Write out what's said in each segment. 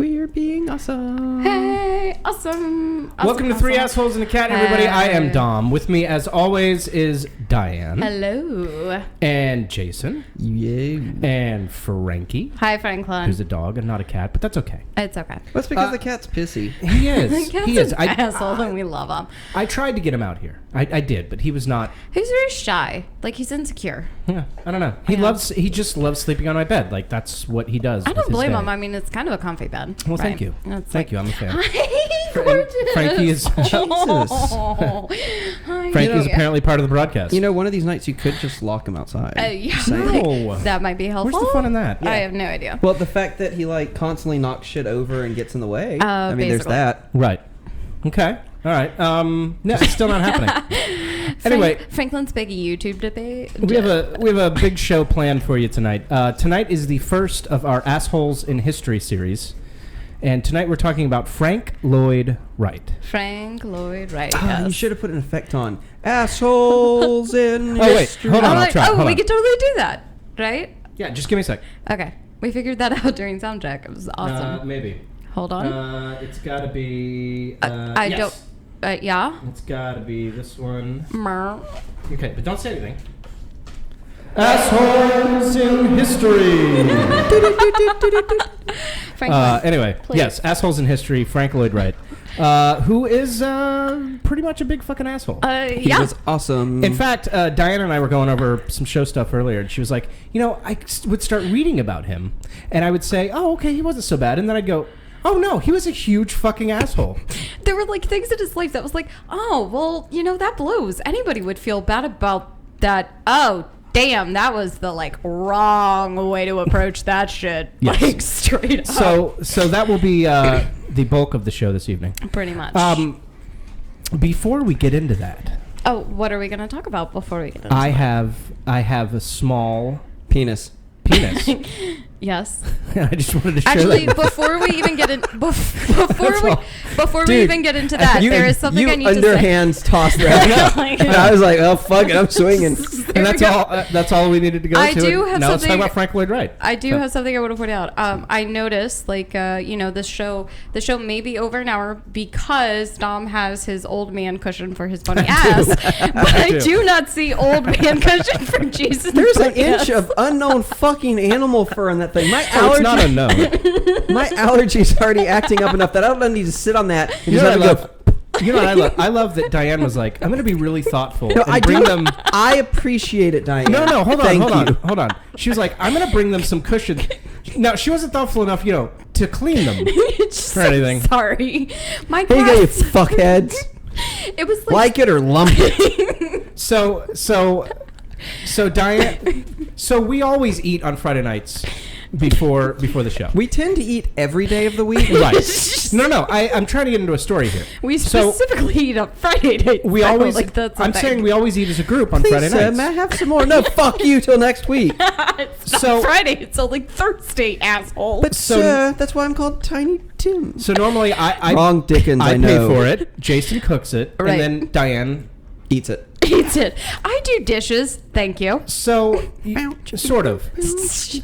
We're being awesome. Hey, awesome. Welcome to Three Assholes and a Cat, everybody. Hey. I am Dom. With me, as always, is Diane. Hello. And Jason. Yeah. And Frankie. Hi, Franklin. Who's a dog and not a cat, but that's okay. It's okay. That's because the cat's pissy. He is. The cat's He is. an asshole and we love him. I tried to get him out here. I did, but he was not. He's very shy. Like, he's insecure. Yeah, I don't know. He just loves sleeping on my bed. Like, that's what he does. I with don't his blame day. him. I mean, it's kind of a comfy bed. Well, thank right? you. It's Thank you. I'm a fan. Hi, gorgeous. Frankie is Oh. Hi. Frankie is apparently part of the broadcast. You know, one of these nights you could just lock him outside. Yeah. No. That might be helpful. Where's the fun in that? I have no idea. Well, the fact that he like constantly knocks shit over and gets in the way. I mean, there's basically. that. Right. Okay. All right. No, it's still not happening. Anyway, Franklin's big YouTube debate. we have a big show planned for you tonight. Tonight is the first of our Assholes in History series, and tonight we're talking about Frank Lloyd Wright. Frank Lloyd Wright. Oh, yes. you should have put an effect on assholes in Oh, wait. history. Hold on. I'm I'll like, try. oh, Hold we on. could totally do that, right? Yeah, just give me a sec. Okay. We figured that out during sound check. It was awesome. Maybe. Hold on. It's got to be. I yes. don't. Yeah. It's got to be this one. Mer. Okay, but don't say anything. Assholes in History. Franklin. Anyway, Please. yes, Assholes in History, Frank Lloyd Wright, who is pretty much a big fucking asshole. He Yeah. was awesome. In fact, Diana and I were going over some show stuff earlier, and she was like, you know, I would start reading about him, and I would say, oh, okay, he wasn't so bad, and then I'd go, oh, no, he was a huge fucking asshole. There were like things in his life that was like, oh, well, you know, that blows. Anybody would feel bad about that. Oh, damn, that was the like wrong way to approach that shit. Yes. Like straight up. So that will be the bulk of the show this evening. Pretty much. Before we get into that, oh, what are we going to talk about before we get into I have a small penis. penis. Yes. I just wanted to share Actually, that. before we even get in, before we Dude, even get into that, there is something I need to say. underhands tossed that. And I was like, oh fuck it, I'm swinging. And that's all we needed to go I to. do And have now let's talk something- about Frank Lloyd Wright. I do have something I want to point out. I noticed, like, you know, the show may be over an hour because Dom has his old man cushion for his bunny ass, but I do not see old man cushion for Jason. There's an inch of unknown fucking animal fur on that thing. My Oh, it's not allergy, unknown. my allergy's already acting up enough that I don't need to sit on that and You just know have what I to love? go. You know what I love? I love that Diane was like, I'm going to be really thoughtful No, and I bring do. them... I appreciate it, Diane. No, hold on, Thank you. hold on. She was like, I'm going to bring them some cushion. Now, she wasn't thoughtful enough, you know, to clean them. For anything. Sorry, my Here you go, you cats. fuckheads. It was Like it or lump it. So Diane, so we always eat on Friday nights before the show. We tend to eat every day of the week. Right. No, I'm trying to get into a story here. we So specifically eat on Friday night. we always, like that's I'm saying we always eat as a group on Please, Friday nights. May I have some more? No, fuck you till next week. It's not So- Friday. It's only Thursday, asshole. But So- that's why I'm called Tiny Tim. So normally I Wrong Dickens, I pay know. for it. Jason cooks it, Right. and then Diane. Eats it. Eats it. I do dishes. Thank you. So sort of.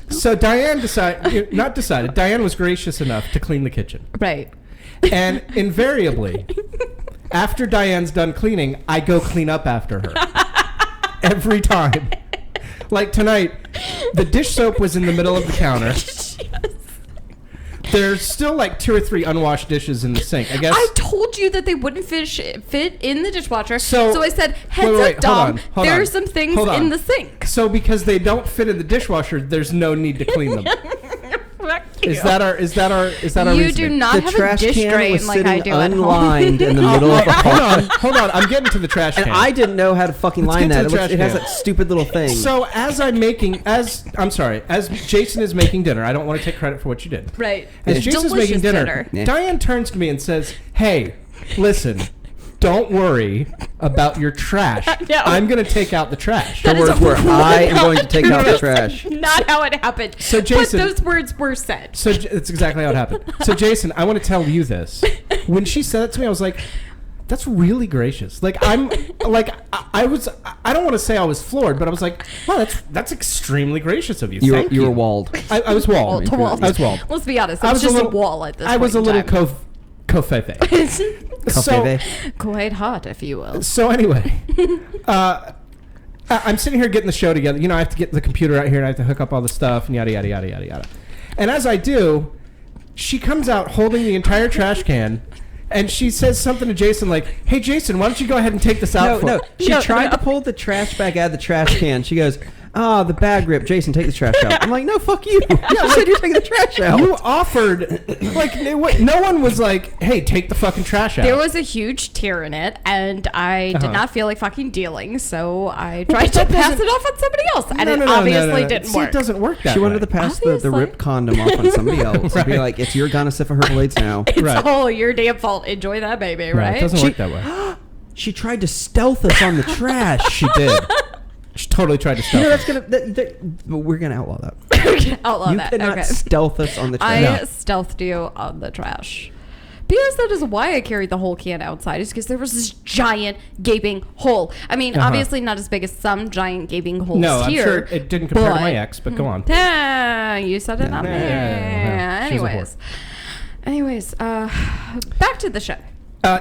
So Diane decided. Diane was gracious enough to clean the kitchen. Right. And invariably, after Diane's done cleaning, I go clean up after her. Every time. Like tonight, the dish soap was in the middle of the counter. There's still like 2 or 3 unwashed dishes in the sink. I guess. I told you that they wouldn't fit in the dishwasher. So- I said, heads wait, up, Dom. hold There on, are some things hold on. in the sink. So because they don't fit in the dishwasher, there's no need to clean them. Fuck you. Is that our You reasoning? do not The have a trash dish can drain was like sitting I do at home. unlined in the middle of the hall. Hold on. I'm getting to the trash can. And I didn't know how to fucking line get to that. the trash It has can. that stupid little thing. So as Jason is making dinner, I don't want to take credit for what you did. Right. As Jason's Delicious making dinner, Yeah. Diane turns to me and says, "Hey, listen, don't worry about your trash. No. I'm going to take out the trash." That the is words were, I am going to take out the trash. Not how it happened. So, Jason- but those words were said. So that's exactly how it happened. So Jason, I want to tell you this. When she said it to me, I was like, That's really gracious. Like I don't want to say I was floored, but I was like, wow, that's extremely gracious of you. Thank you. You were walled. I was walled. I was walled. Let's be honest. It's just a wall at this point. I was a little kofefe. So quite hot, if you will. So anyway, I'm sitting here getting the show together. You know, I have to get the computer out here and I have to hook up all the stuff and yada yada yada yada yada. And as I do, she comes out holding the entire trash can. And she says something to Jason like, "Hey, Jason, why don't you go ahead and take this out?" She tried to pull the trash bag out of the trash can. She goes, the bag ripped. Jason, take the trash out. I'm like, no, fuck you. Yeah, said you're taking the trash out. You offered, like, no one was like, hey, take the fucking trash out. There was a huge tear in it, and I did not feel like fucking dealing, so I tried to pass it off on somebody else, and it obviously didn't work. It doesn't work that way. She wanted to pass the ripped condom off on somebody else. Right. Be like, it's your Gonasifa Herbal Aids now. It's all your damn fault. Enjoy that, baby, right? It doesn't work that way. She tried to stealth us on the trash. She did. She totally tried to stealth us. We're going to outlaw that. We're going to outlaw that. You cannot stealth us on the trash. I stealthed you on the trash. Because that is why I carried the whole can outside, is because there was this giant gaping hole. I mean, obviously not as big as some giant gaping holes here. No, I'm sure it didn't compare to my ex, but go on. You said it, not me. Anyways, back to the show.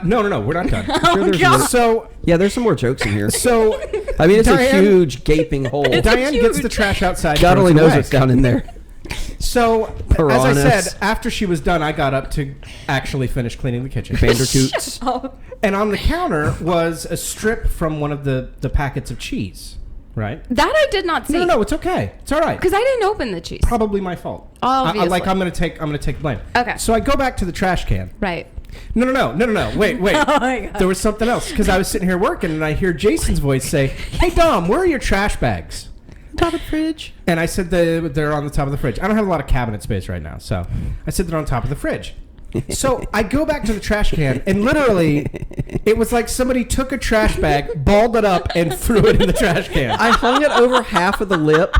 No, we're not done. There's some more jokes in here. So, I mean, it's a huge gaping hole. Diane gets the trash outside. God only knows what's down in there. So, as I said, after she was done, I got up to actually finish cleaning the kitchen. Bandicoots. And on the counter was a strip from one of the packets of cheese, right? That I did not see. No, it's okay. It's all right. Because I didn't open the cheese. Probably my fault. Obviously. I'm gonna take blame. Okay. So I go back to the trash can. Right. No. Wait. Oh my God. There was something else because I was sitting here working and I hear Jason's voice say, "Hey Dom, where are your trash bags?" Top of the fridge. And I said they're on the top of the fridge. I don't have a lot of cabinet space right now, so I said they're on top of the fridge. So I go back to the trash can, and literally, it was like somebody took a trash bag, balled it up, and threw it in the trash can. I hung it over half of the lip.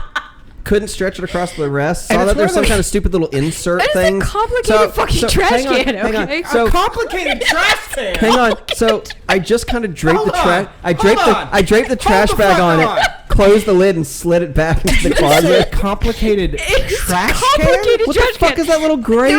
Couldn't stretch it across the rest. Saw that there's some kind of stupid little insert thing. That is a complicated fucking trash can, okay? So, a complicated trash can. Hang on. So I just kind of draped the trash. I draped the trash bag on it. Closed the lid and slid it back into the closet. Complicated trash can? What the fuck is that little gray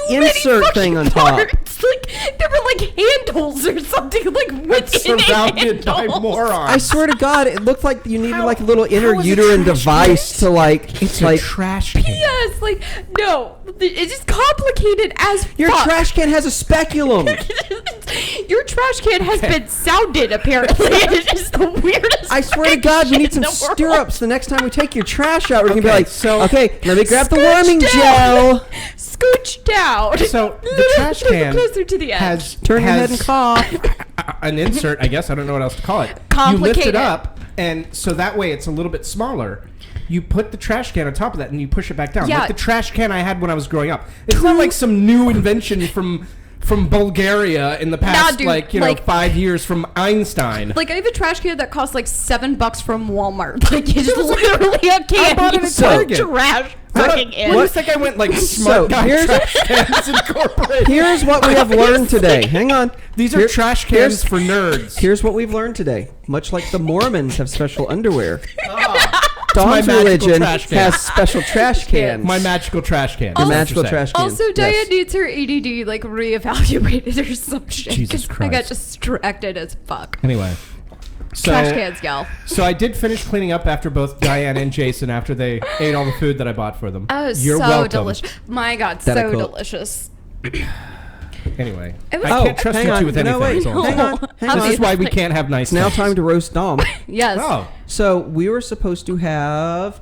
insert thing on top? Like, there were like handles or something like within surrounded by morons. I swear to God, it looked like you needed like a little inner uterine device to like. It's like a trash can. Yes, like no, it's just complicated as your fuck. trash can has a speculum. Your trash can has been sounded apparently. It is the weirdest. I swear to God, we need some stirrups the next time we take your trash out. We're gonna be like, okay, let me grab the warming gel. Scooch down. So the trash can closer to the edge. Turn your head and cough. An insert, I guess. I don't know what else to call it. Complicated. You lift it up, and so that way it's a little bit smaller. You put the trash can on top of that, and you push it back down. Yeah. Like the trash can I had when I was growing up. It's not like some new invention from Bulgaria in the past, 5 years from Einstein. Like I have a trash can that costs like $7 from Walmart. Like it's literally a can. I bought it at Target. Trash. Fucking in. What do you think I went like smart guy trash cans incorporated? Here's what we have learned today. Hang on. These are trash cans for nerds. Here's what we've learned today. Much like the Mormons have special underwear. Dom's religion has special trash cans. My magical trash can. Your magical trash can. Also, Diane needs her ADD like reevaluated or some shit. Jesus Christ. I got distracted as fuck. Anyway. Trash cans, gal. So I did finish cleaning up after both Diane and Jason after they ate all the food that I bought for them. Oh, You're so welcome. delicious. My God, so delicious. Anyway, I can't trust you two with anything. Hang on. This is why we can't have nice Now things. time to roast Dom. Yes. Oh. So we were supposed to have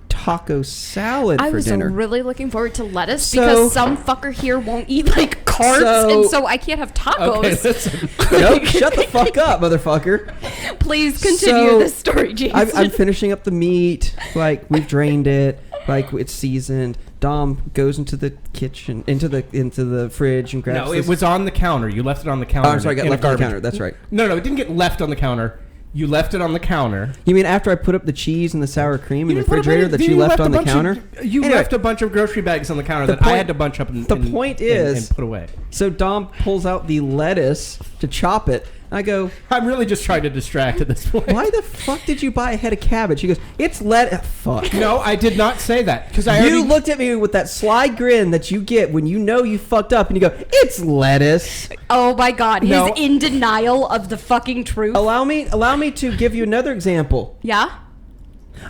taco salad for dinner. I was really looking forward to lettuce because some fucker here won't eat like carbs, and so I can't have tacos. Okay, listen. Nope, shut the fuck up, motherfucker. Please continue this story, Jason. I'm finishing up the meat. Like we've drained it. Like it's seasoned. Dom goes into the kitchen, into the fridge and grabs. No, it was on the counter. You left it on the counter. Oh, I'm sorry, I got left on the counter. That's right. No, it didn't get left on the counter. You left it on the counter. You mean after I put up the cheese and the sour cream in the didn't put up refrigerator any- that you left on the counter? You Anyway, left a bunch of grocery bags on the counter The that I point- had to bunch up and the point and is- put away. So Dom pulls out the lettuce to chop it. I go, I'm really just trying to distract at this point. why the fuck did you buy a head of cabbage? He goes, it's lettuce. Fuck. No, I did not say that because You looked at me with that sly grin that you get when you know you fucked up, and you go, "It's lettuce." Oh my God, he's No. in denial of the fucking truth. Allow me to give you another example. Yeah.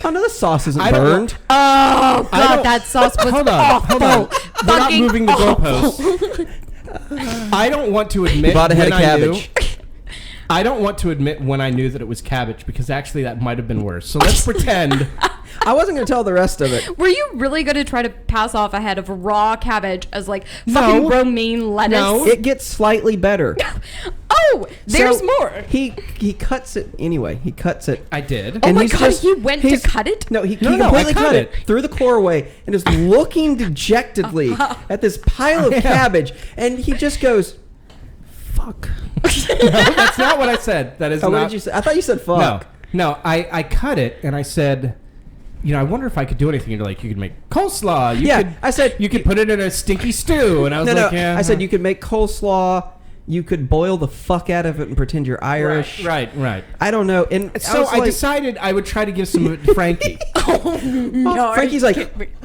Oh no, the sauce isn't I don't burned. Oh I God, don't- that sauce was Hold on, awful. hold on. We're not Fucking moving the awful. goalposts. I don't want to admit Bought a head of when I knew- cabbage. I don't want to admit when I knew that it was cabbage because actually that might have been worse. So let's pretend. I wasn't gonna tell the rest of it. Were you really going to try to pass off a head of raw cabbage as like No. fucking romaine lettuce? No. It gets slightly better. Oh, there's So, more. He cuts it anyway. He cuts it. I did. Oh And my he's God, just- he went to he's- cut it? No, he No, completely I cut cut it it. threw the core away and is looking dejectedly at this pile of Yeah. cabbage, and he just goes, "Fuck." No, that's not what I said. That is Oh, not. what did you say? I thought you said "fuck." No. I cut it and I said, I wonder if I could do anything. You're like, you could make coleslaw. You Yeah, could, I said you could put it in a stinky stew, and I was No, like, yeah. I said you could make coleslaw. You could boil the fuck out of it and pretend you're Irish. Right. I don't know. And So I was like, decided I would try to give some of it to Frankie. No, Frankie's like,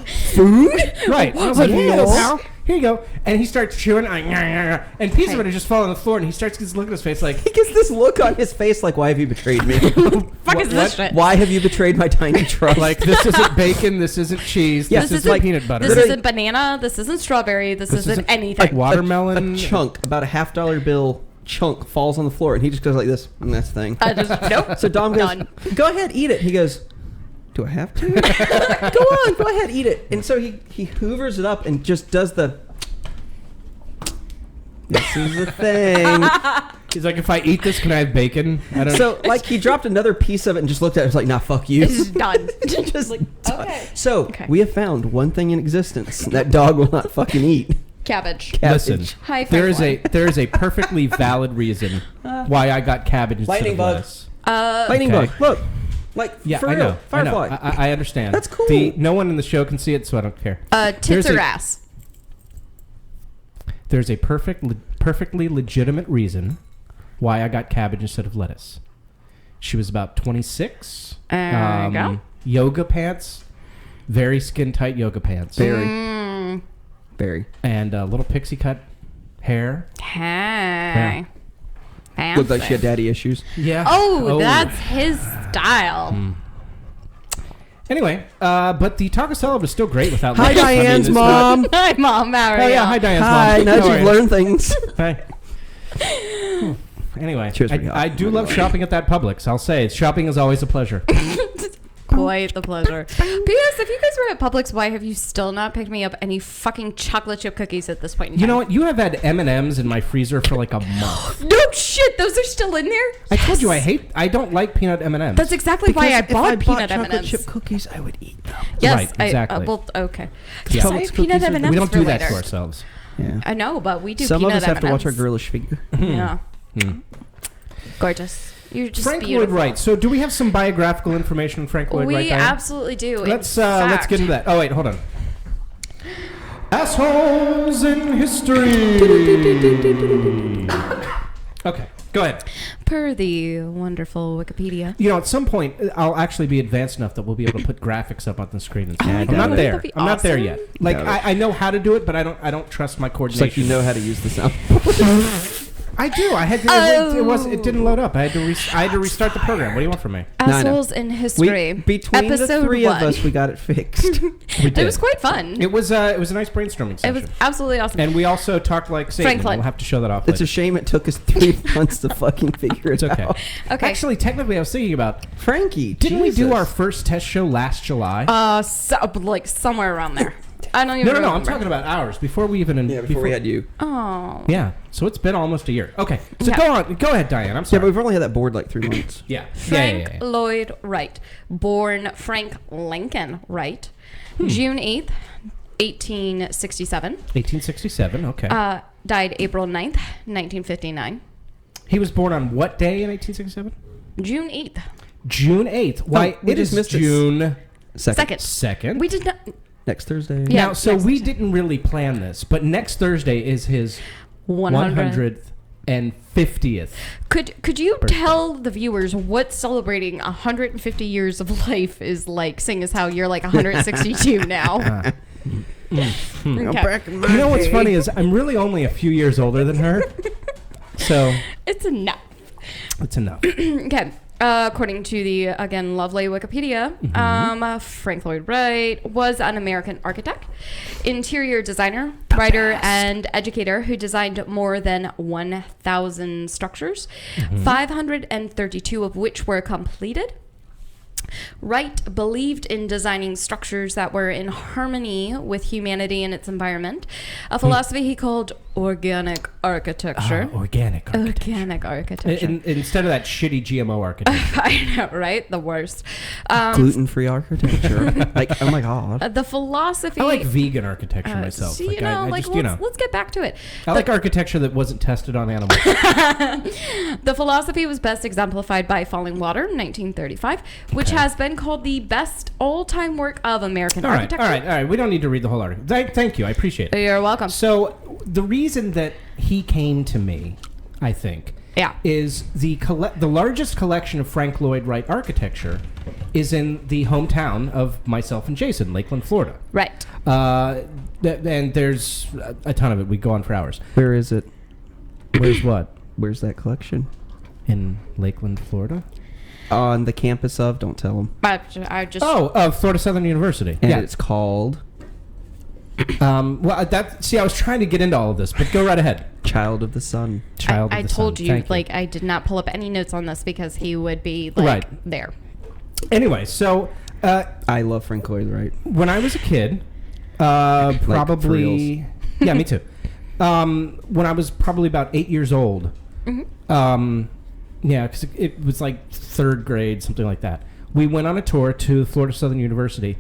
food? Right. I was like, here you go, pal. Here you go. And he starts chewing, and pieces of it are just falling on the floor, and he starts to look at his face like, He gets this look on his face like, why have you betrayed me? fuck is this shit? Why have you betrayed my tiny trust? like, this isn't bacon, this isn't cheese, Yeah, this this isn't isn't- peanut butter. This Literally- isn't banana. This isn't strawberry. This isn't anything. like watermelon. a chunk, about a $50 bill chunk falls on the floor, and he just goes like this, and that's the thing. I just nope. So Dom goes, Done. go ahead, eat it. He goes, do I have to? Go ahead, eat it. And so he hoovers it up and just does the, this is the thing. He's like, if I eat this, can I have bacon? I don't. So like he dropped another piece of it and just looked at it and was like, nah, fuck you. It's just done. Just like, okay. So Okay. we have found one thing in existence that dog will not fucking eat. Cabbage. Cabbage. Listen, Hi, there is Franklin. a perfectly valid reason why I got cabbage instead Lightning of bug. lettuce. Lightning Okay. bug. Look, like Yeah, for I real, know. firefly. I know. I understand. That's cool. No one in the show can see it, so I don't care. Tits There's or a- ass? There's a perfectly legitimate reason why I got cabbage instead of lettuce. She was about 26. There you go. Yoga pants, very skin tight yoga pants. Very, very. And little pixie cut hair. Hey. Looked like Fancy. she had daddy issues. Yeah. Oh, that's his style. Anyway, but the taco salad was still great without Hi, lettuce. I mean, Diane's it's not- mom. Hi, Mom. How are Oh you? yeah, hi Diane's Hi, mom. now that How are you've you? learned things. Hey. Anyway, Cheers for your I do love shopping at that Publix. I'll say shopping is always a pleasure. Quite the pleasure. P.S. If you guys were at Publix, why have you still not picked me up any fucking chocolate chip cookies at this point in time? You know what? You have had M&Ms in my freezer for like a month. No shit. Those are still in there? I told you I don't like peanut M&Ms. That's exactly why I bought peanut chocolate M&Ms. chip cookies, I would eat them. Yes, Right, exactly. well, okay. Yeah. So I have peanut Cookies are- M&Ms we don't for do that later. to ourselves. Yeah. I know, but we do Some peanut of us have to watch our M&Ms. girlish figure. Yeah. Gorgeous. You're just Frank Lloyd beautiful. Wright. So do we have some biographical information on Frank Lloyd Wright? We Diane? absolutely do. Let's In let's fact, get into that. Oh wait, hold on. Assholes in history. Okay, go ahead. Per the wonderful Wikipedia. You know, at some point, I'll actually be advanced enough that we'll be able to put graphics up on the screen. And stuff. Yeah, I I'm doubt not it. there. That'd be I'm not there awesome. yet. Like Doubt it. I know how to do it, but I don't trust my Just coordination. like you know how to use the sound. I do. I had to. It didn't load up. I had to restart the program. What do you want from me? I know. Assholes in history. Between Episode the three 1. of us, we got it fixed. We did. It was quite fun. It was a nice brainstorming It session. was absolutely awesome. And we also talked like Satan. Franklin. We'll have to show that off. It's a later. shame it took us 3 months to fucking figure it It's okay. out. Okay. Actually, technically, I was thinking about. Frankie, Didn't we do Jesus. our first test show last July? Like somewhere around there. I don't even no. remember. I'm talking about ours before we even. Yeah, before we had you. Oh. Yeah. So it's been almost a year. Okay. So Yeah. go on. Go ahead, Diane. I'm Yeah, sorry. but we've only had that board like 3 months. Yeah. Frank Yeah. Lloyd Wright, born Frank Lincoln Wright, June 8th, 1867. 1867. Okay. Died April 9th, 1959. He was born on what day in 1867? June 8th. June 8th. Why? we It just is missed it. June Second. 2nd. We did not. Next Thursday. Yeah. Now, so next we Thursday. didn't really plan this, but next Thursday is his 100th. 150th. Could you birthday. tell the viewers what celebrating 150 years of life is like, seeing as how you're like 162 now? I'm Okay. back in my You know what's day. funny is I'm really only a few years older than her, so It's enough. it's enough. Okay. According to the, again, lovely Wikipedia, Frank Lloyd Wright was an American architect, interior designer, writer, and educator who designed more than 1,000 structures, 532 of which were completed. Wright believed in designing structures that were in harmony with humanity and its environment, a philosophy he called organic architecture. Organic architecture. Organic architecture. Instead of that shitty GMO architecture. I know, right? The worst. Gluten-free architecture. Like, oh my god. The philosophy. I like vegan architecture myself. See, let's get back to it. I like architecture that wasn't tested on animals. The philosophy was best exemplified by Falling Water, 1935, which has been called the best all-time work of American architecture. All right. We don't need to read the whole article. Thank you. I appreciate it. You're welcome. So the reason that he came to me, I think, Yeah. is the largest collection of Frank Lloyd Wright architecture is in the hometown of myself and Jason, Lakeland, Florida. Right. And there's a ton of it. We go on for hours. Where is it? Where's what? Where's that collection? In Lakeland, Florida? On the campus of, don't tell them. I just. Florida Southern University. And yeah. it's called I was trying to get into all of this, but go right ahead. Child of the Sun. Child I of the told Sun. you, Thank like, I did not pull up any notes on this because he would be, like, Right. there. Anyway, so I love Frank Lloyd Wright. when I was a kid, probably... Yeah, me too. When I was probably about 8 years old, yeah, because it was like third grade, something like that, we went on a tour to Florida Southern University,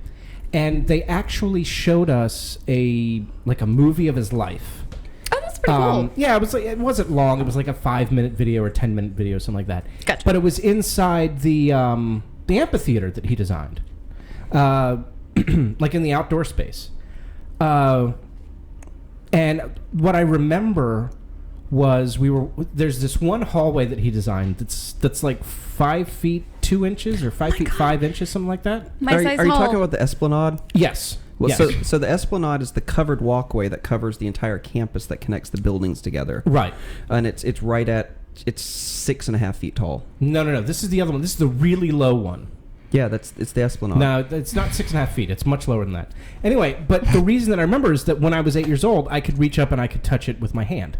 and they actually showed us a movie of his life. Oh, that's pretty cool. Yeah, it wasn't long. It was like a 5-minute video or 10-minute video, something like that. Gotcha. But it was inside the amphitheater that he designed, like in the outdoor space. And what I remember was there's this one hallway that he designed that's like 5 feet 2 inches or 5 feet 5 inches, something like that. My size Are you hall. talking about the Esplanade? Yes. Well, yes. so the Esplanade is the covered walkway that covers the entire campus that connects the buildings together. Right. And it's right at, it's 6.5 feet tall. No. This is the other one. This is the really low one. Yeah, it's the Esplanade. No, it's not 6.5 feet. It's much lower than that. Anyway, but the reason that I remember is that when I was 8 years old, I could reach up and I could touch it with my hand.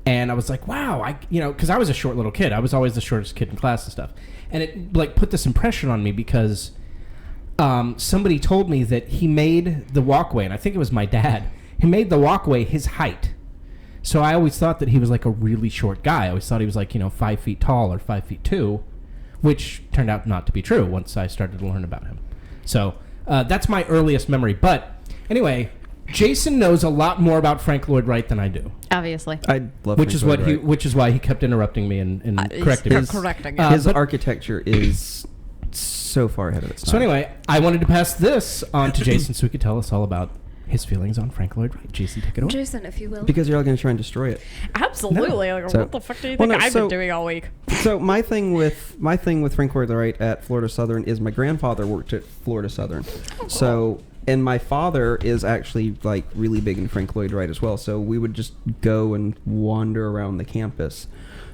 And I was like, wow, because I was a short little kid. I was always the shortest kid in class and stuff. And it like put this impression on me because somebody told me that he made the walkway, and I think it was my dad. He made the walkway his height. So I always thought that he was like a really short guy. I always thought he was like, 5 feet tall or 5 feet 2, which turned out not to be true once I started to learn about him. So that's my earliest memory. But anyway, Jason knows a lot more about Frank Lloyd Wright than I do. Obviously. I love Which Frank is Lloyd what Wright. which is why he kept interrupting me and correcting me. Correcting His but- architecture is so far ahead of its time. So anyway, I wanted to pass this on to Jason so he could tell us all about his feelings on Frank Lloyd Wright. Jason, take it away. Jason, if you will. Because you're all going to try and destroy it. Absolutely. No. Like, So- what the fuck do you well, think no, I've so- been doing all week? So my thing with Frank Lloyd Wright at Florida Southern is my grandfather worked at Florida Southern. cool. So, and my father is actually like really big in Frank Lloyd Wright as well. So we would just go and wander around the campus.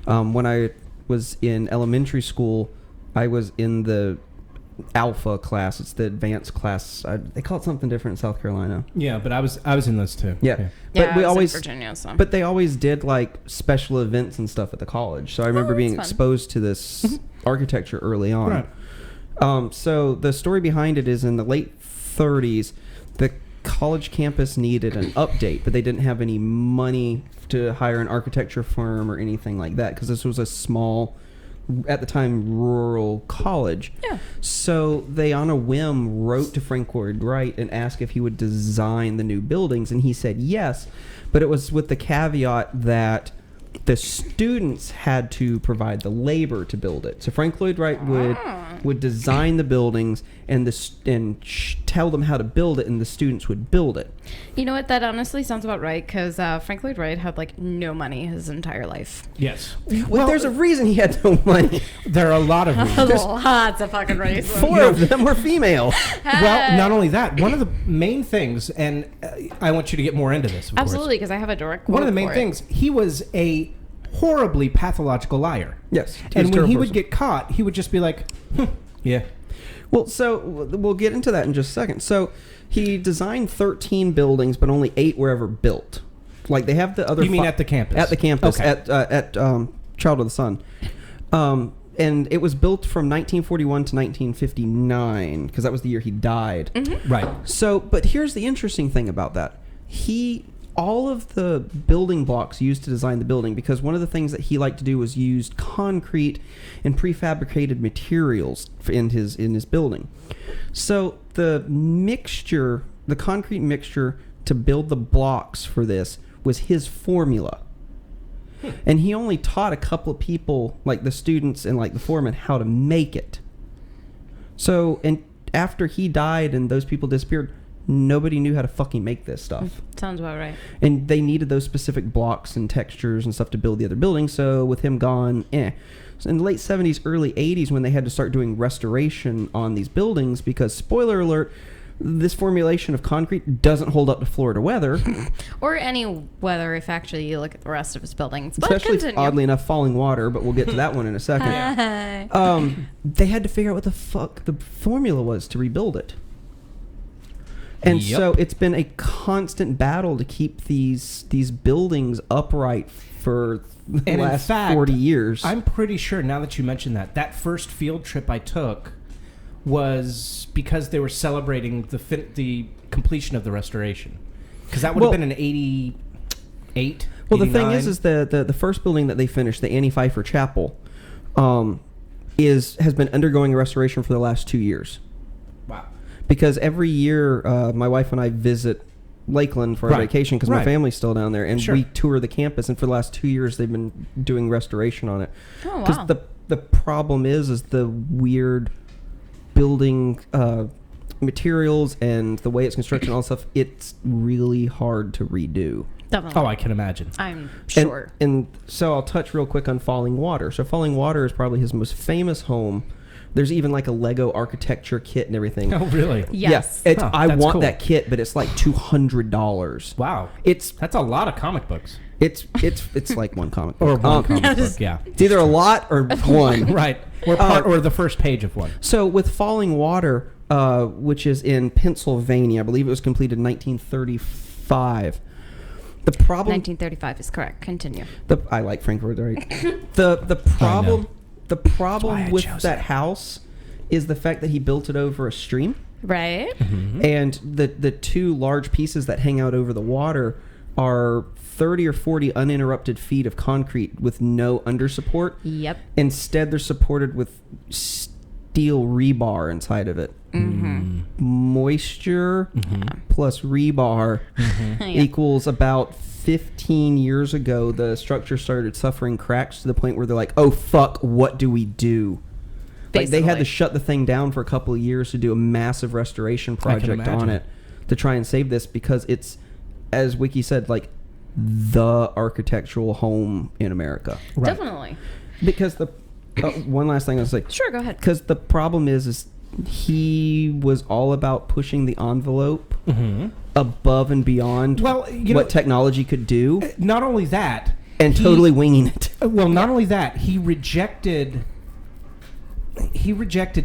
When I was in elementary school, I was in the Alpha class. It's the advanced class. They call it something different in South Carolina. Yeah, but I was in those too. Yeah. Yeah, But I we was always in Virginia, so. But they always did like special events and stuff at the college. So I remember that's being fun. exposed to this architecture early on. Right. So the story behind it is in the late 30s, the college campus needed an update, but they didn't have any money to hire an architecture firm or anything like that because this was a small, at the time, rural college. Yeah. So they, on a whim, wrote to Frank Lloyd Wright and asked if he would design the new buildings, and he said yes, but it was with the caveat that The students had to provide the labor to build it. So Frank Lloyd Wright would design the buildings and tell them how to build it, and the students would build it. You know what? That honestly sounds about right, because Frank Lloyd Wright had like no money his entire life. Yes. Well, there's a reason he had no money. There are a lot of reasons. Lots of fucking reasons. 4 of them were female. Well, not only that, one of the main things, and I want you to get more into this, of Absolutely, because I have a direct quote One of the main for it. things, he was a horribly pathological liar. Yes. And when he would get caught, he would just be like, yeah. Well, so we'll get into that in just a second. So he designed 13 buildings, but only 8 were ever built. Like they have the other. You mean at the campus? At the campus, Okay. at Child of the Sun. And it was built from 1941 to 1959, because that was the year he died. Mm-hmm. Right. So, but here's the interesting thing about that. All of the building blocks used to design the building, because one of the things that he liked to do was use concrete and prefabricated materials in his building. So the concrete mixture to build the blocks for this was his formula. And he only taught a couple of people, like the students and like the foreman, how to make it. So, and after he died and those people disappeared, nobody knew how to fucking make this stuff. Sounds about right. And they needed those specific blocks and textures and stuff to build the other buildings. So with him gone, So in the late 70s, early 80s, when they had to start doing restoration on these buildings, because, spoiler alert, this formulation of concrete doesn't hold up to Florida weather. Or any weather, if actually you look at the rest of his buildings. But Especially, continue. oddly enough, falling water, but we'll get to that one in a second. They had to figure out what the fuck the formula was to rebuild it. And so it's been a constant battle to keep these buildings upright for the last 40 years. I'm pretty sure, now that you mention that first field trip I took was because they were celebrating the completion of the restoration. Because that would have been in 88, Well, 89. the thing is the first building that they finished, the Annie Pfeiffer Chapel, has been undergoing a restoration for the last 2 years. Wow. Because every year, my wife and I visit Lakeland for our vacation, because my family's still down there, and we tour the campus. And for the last 2 years, they've been doing restoration on it. Oh, wow. Because the problem is the weird building materials and the way it's constructed and all that stuff. It's really hard to redo. Definitely. Oh, I can imagine. I'm sure. And so I'll touch real quick on Falling Water. So Falling Water is probably his most famous home. There's even like a Lego architecture kit and everything. Oh, really? Yes. Yeah, I that's want cool. that kit, but it's like $200. Wow. That's a lot of comic books. It's like one comic Or book. one comic book, yeah. It's either a lot or one. Right. Or the first page of one. So with Falling Water, which is in Pennsylvania, I believe it was completed in 1935. The problem. 1935 is correct. Continue. I like Frank Lloyd Wright. The problem with that house is the fact that he built it over a stream. Right. Mm-hmm. And the two large pieces that hang out over the water are 30 or 40 uninterrupted feet of concrete with no under support. Yep. Instead, they're supported with steel rebar inside of it. Mm-hmm. Moisture plus rebar equals about 15 years ago, the structure started suffering cracks to the point where they're like, oh, fuck, what do we do? Like, they had to shut the thing down for a couple of years to do a massive restoration project on it to try and save this, because it's, as Wiki said, like the architectural home in America. Right. Definitely. Because the one last thing I was like, sure, go ahead. Because the problem is he was all about pushing the envelope above and beyond what technology could do. Not only that, and totally winging it. Well, not only that, he rejected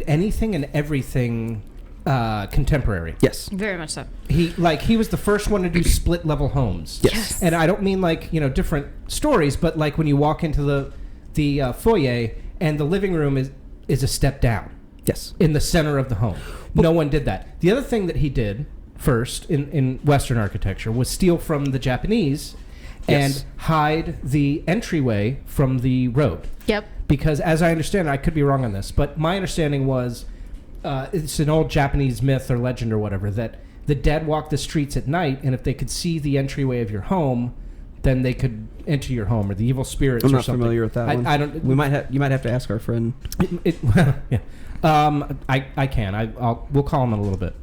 anything and everything contemporary. Yes, very much so. He was the first one to do split level homes. Yes. And I don't mean like, different stories, but like when you walk into the foyer and the living room is a step down. Yes. In the center of the home. No one did that. The other thing that he did first in Western architecture was steal from the Japanese and hide the entryway from the road. Yep. Because as I understand it, I could be wrong on this, but my understanding was it's an old Japanese myth or legend or whatever, that the dead walk the streets at night, and if they could see the entryway of your home, then they could enter your home, or the evil spirits. I'm or not something. familiar with that one. I don't. You might have to ask our friend. Yeah. I can. We'll call him in a little bit.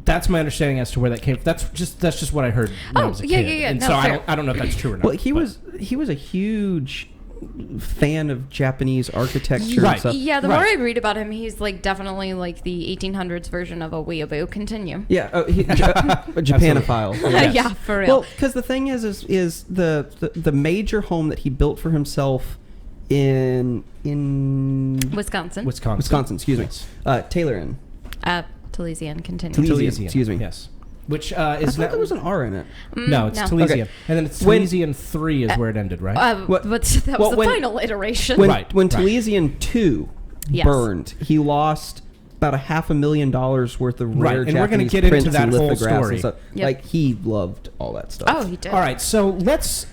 That's my understanding as to where that came from. That's just what I heard when I was a kid. Yeah. And No, so fair. I don't know if that's true or not. Well, he was a huge fan of Japanese architecture Right. and stuff. Yeah, the Right. more I read about him, he's like definitely like the 1800s version of a weeaboo. Continue. Yeah, a Japanophile. Yes. Yeah, for real. Well, because the thing is the major home that he built for himself in Wisconsin. Wisconsin, excuse me, Taylor Inn. Talesian. Continue. Talesian, excuse me. Yes. Which I is thought there was an R in it. no, it's no. Talesian. Okay. And then it's When- Talesian 3 is where it ended, right? But that was the when- final iteration. When Right, when right. Talesian 2 Yes. burned, he lost about $500,000 worth of Right, rare and we're gonna Japanese get into prints that and whole lithographs story. and stuff. Yep. Like he loved all that stuff. Oh, he did. All right, so let's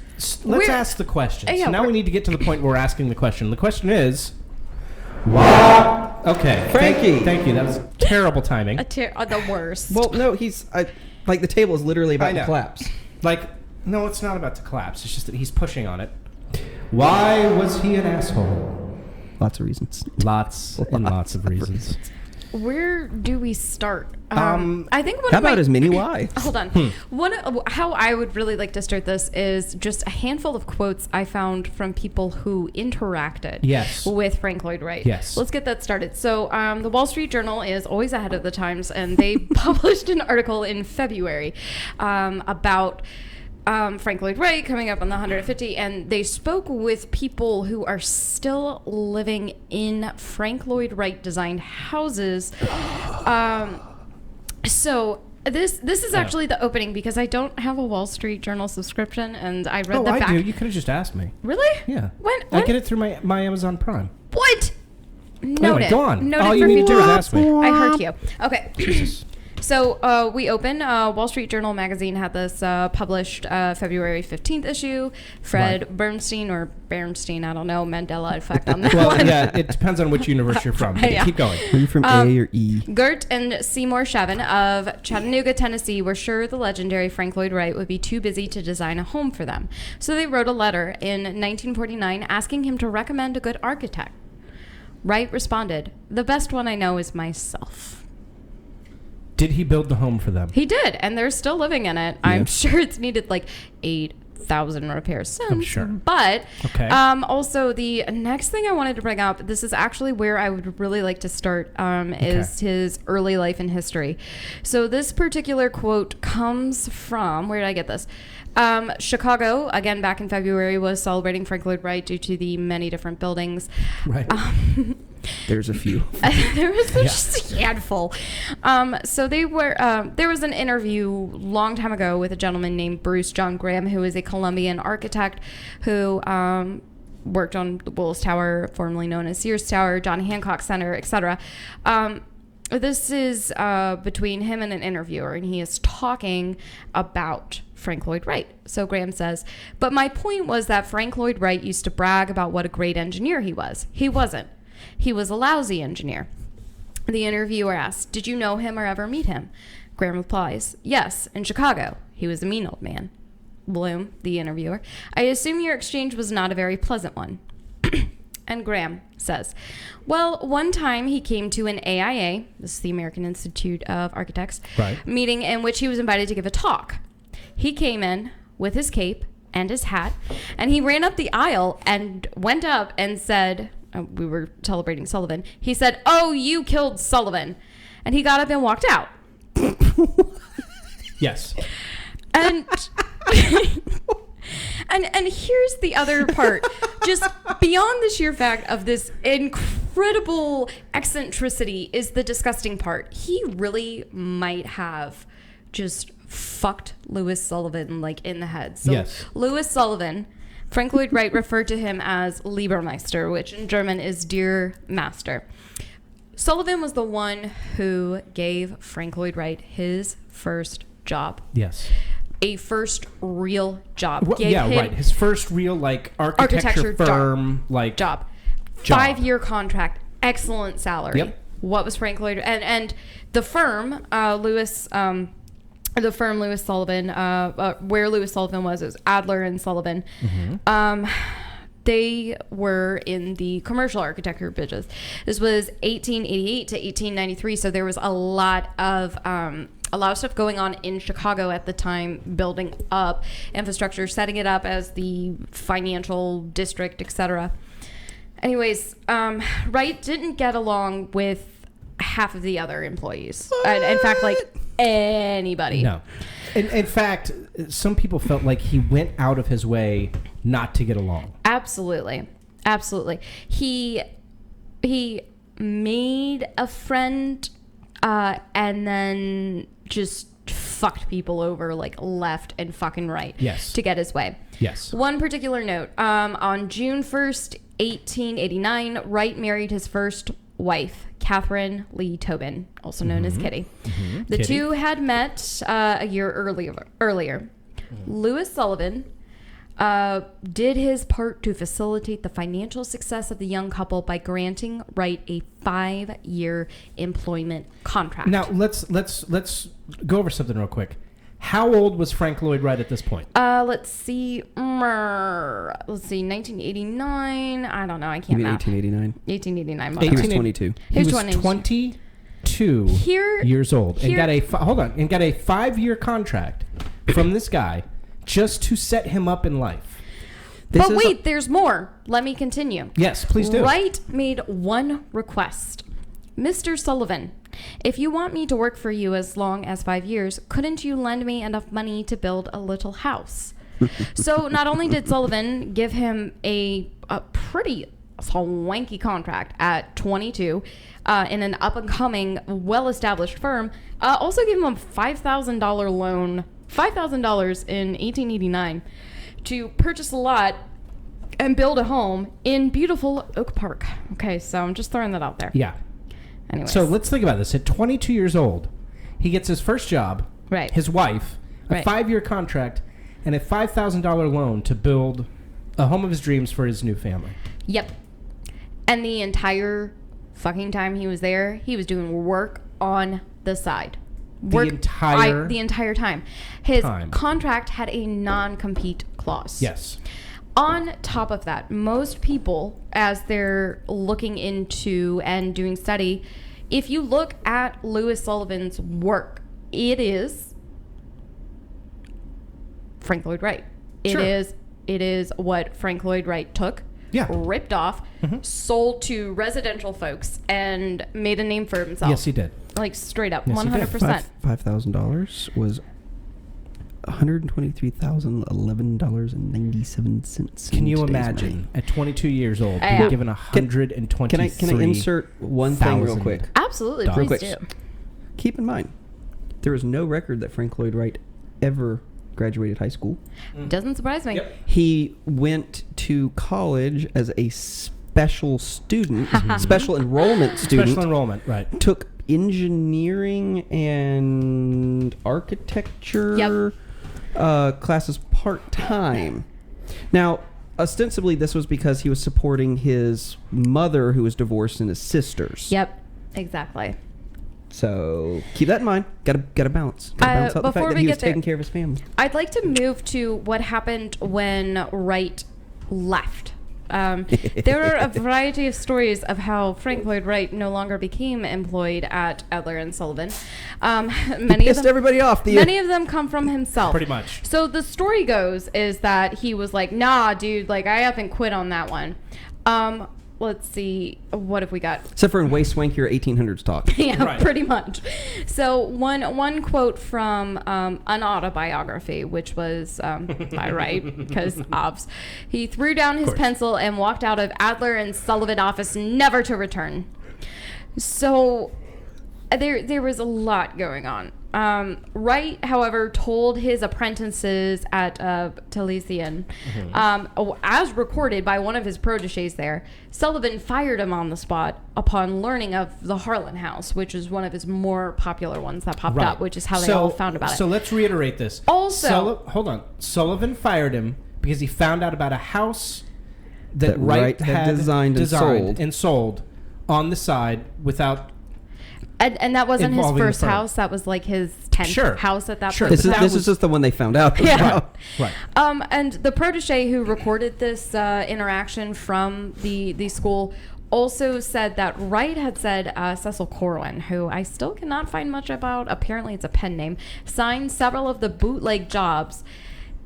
We're- ask the question. Yeah, So now we're- we need to get to the point where we're asking the question. The question is, why? Okay, Frankie. Thank you. That was terrible timing. The worst. Well, no, like the table is literally I about know. to collapse. Like, no, it's not about to collapse. It's just that he's pushing on it. Why was he an asshole? Lots of reasons. Lots and lots of reasons. Where do we start? I think one How of my, about his mini wives? Hold on. How I would really like to start this is just a handful of quotes I found from people who interacted Yes. with Frank Lloyd Wright. Yes. Let's get that started. So the Wall Street Journal is always ahead of the times, and they published an article in February about Frank Lloyd Wright coming up on the 150, and they spoke with people who are still living in Frank Lloyd Wright designed houses. So this is actually the opening because I don't have a Wall Street Journal subscription, and I read Oh, the I back. do. You could have just asked me. Really? Yeah. When? I get it through my Amazon Prime. What? Noted. Anyway, go on. Noted All for you need to do future. is ask me. I heard you. Okay. Jesus. So we open. Wall Street Journal magazine had this published February 15th issue. Fred Bernstein or Bernstein, I don't know, Mandela effect on that Well, one. yeah, it depends on which universe you're from. Yeah. Keep going. Are you from A or E? Gert and Seymour Shavin of Chattanooga, Tennessee were sure the legendary Frank Lloyd Wright would be too busy to design a home for them. So they wrote a letter in 1949 asking him to recommend a good architect. Wright responded, "The best one I know is myself." Did he build the home for them? He did, and they're still living in it. I'm sure it's needed like 8,000 repairs since. I'm sure. But Okay. also, the next thing I wanted to bring up, this is actually where I would really like to start, is his early life and history. So this particular quote comes from, where did I get this? Chicago, again back in February, was celebrating Frank Lloyd Wright due to the many different buildings. Right. There's a few. There was just a handful. So they were. There was an interview long time ago with a gentleman named Bruce John Graham, who is a Colombian architect who worked on the Willis Tower, formerly known as Sears Tower, John Hancock Center, etc. This is between him and an interviewer, and he is talking about Frank Lloyd Wright. So Graham says, "But my point was that Frank Lloyd Wright used to brag about what a great engineer he was. He wasn't. He was a lousy engineer." The interviewer asks, "Did you know him or ever meet him?" Graham replies, "Yes, in Chicago. He was a mean old man." Bloom, the interviewer, "I assume your exchange was not a very pleasant one." And Graham says, "Well, one time he came to an AIA, this is the American Institute of Architects, meeting in which he was invited to give a talk. He came in with his cape and his hat, and he ran up the aisle and went up and said," we were celebrating Sullivan, he said, "Oh, you killed Sullivan." And he got up and walked out. Yes. And and here's the other part. Just beyond the sheer fact of this incredible eccentricity is the disgusting part. He really might have just fucked Louis Sullivan like in the head. So Yes. Louis Sullivan, Frank Lloyd Wright referred to him as Liebermeister, which in German is dear master. Sullivan was the one who gave Frank Lloyd Wright his first job. Yes. A first real job. Well, Gave yeah, him right. His first real like architecture firm job. job. 5-year contract, excellent salary. Yep. What was Frank Lloyd and the firm, Louis the firm Lewis Sullivan, where Lewis Sullivan was, it was Adler and Sullivan. They were in the commercial architecture business. This was 1888 to 1893, so there was a lot of stuff going on in Chicago at the time, building up infrastructure, setting it up as the financial district, etc. Anyways, Wright didn't get along with half of the other employees. And in fact, like anybody. No. In fact, some people felt like he went out of his way not to get along. Absolutely. He made a friend and then just fucked people over like left and fucking right. Yes. To get his way. Yes. One particular note. On June 1st, 1889, Wright married his first wife, Catherine Lee Tobin, also known as Kitty. The Kitty. two had met a year earlier. Lewis Sullivan did his part to facilitate the financial success of the young couple by granting Wright a 5-year employment contract. Now let's go over something real quick. How old was Frank Lloyd Wright at this point? Let's see. 1989. I don't know. I can't You mean math. 1889? 1889. He was 22. He was 22 Here- years old and here- got a 5-year contract from this guy just to set him up in life. This But is wait, there's more. Let me continue. Yes, please do. Wright made one request. Mr. Sullivan, if you want me to work for you as long as 5 years, couldn't you lend me enough money to build a little house? So not only did Sullivan give him a pretty swanky contract at 22 in an up-and-coming, well-established firm, also gave him a $5,000 loan, $5,000 in 1889, to purchase a lot and build a home in beautiful Oak Park. Okay, so I'm just throwing that out there. Yeah. Anyways. So let's think about this. At 22 years old, he gets his first job, Right. his wife, a Right. 5-year contract, and a $5,000 loan to build a home of his dreams for his new family. Yep. And the entire fucking time he was there, he was doing work on the side. The entire time. His time. contract had a non-compete clause. Yes. On top of that, most people, as they're looking into and doing study, if you look at Lewis Sullivan's work, it is Frank Lloyd Wright. Sure. It is what Frank Lloyd Wright took, Yeah. ripped off, sold to residential folks, and made a name for himself. Yes, he did. Like straight up, Yes, he did. 100%. $5,000 was $123,011.97. Can you in today's imagine money. at 22 years old Yeah. being given $123,000? Can I insert one thing real quick? Absolutely, Real please quick. do. Keep in mind, there is no record that Frank Lloyd Wright ever graduated high school. Doesn't surprise me. Yep. He went to college as a special student, special enrollment student. Special enrollment, right. Took engineering and architecture classes part-time. Now, ostensibly, this was because he was supporting his mother, who was divorced, and his sisters. Yep, exactly. So keep that in mind. Gotta balance. Gotta balance out the before fact that we he get was taking there- care of his family. I'd like to move to what happened when Wright left. There are a variety of stories of how Frank Lloyd Wright no longer became employed at Adler and Sullivan. Many Pissed everybody off. Many of them come from himself. Pretty much. So the story goes is that he was like, nah, dude, like I haven't quit on that one. Let's see, what have we got? Except for in way swankier 1800s talk. Yeah, Right. pretty much. So one quote from an autobiography, which was by Wright, because obvs. He threw down his pencil and walked out of Adler and Sullivan office, never to return. So there was a lot going on. Wright, however, told his apprentices at Taliesin, as recorded by one of his proteges there, Sullivan fired him on the spot upon learning of the Harlan House, which is one of his more popular ones that popped up, which is how they all found about it. So let's reiterate this. Also- hold on. Sullivan fired him because he found out about a house that Wright had designed and sold. on the side without And that wasn't his Involving the first firm. house. That was like his 10th house at that Sure. point. This is just the one they found out. Yeah. Right. And the protege who recorded this interaction from the school also said that Wright had said Cecil Corwin, who I still cannot find much about, apparently it's a pen name, signed several of the bootleg jobs,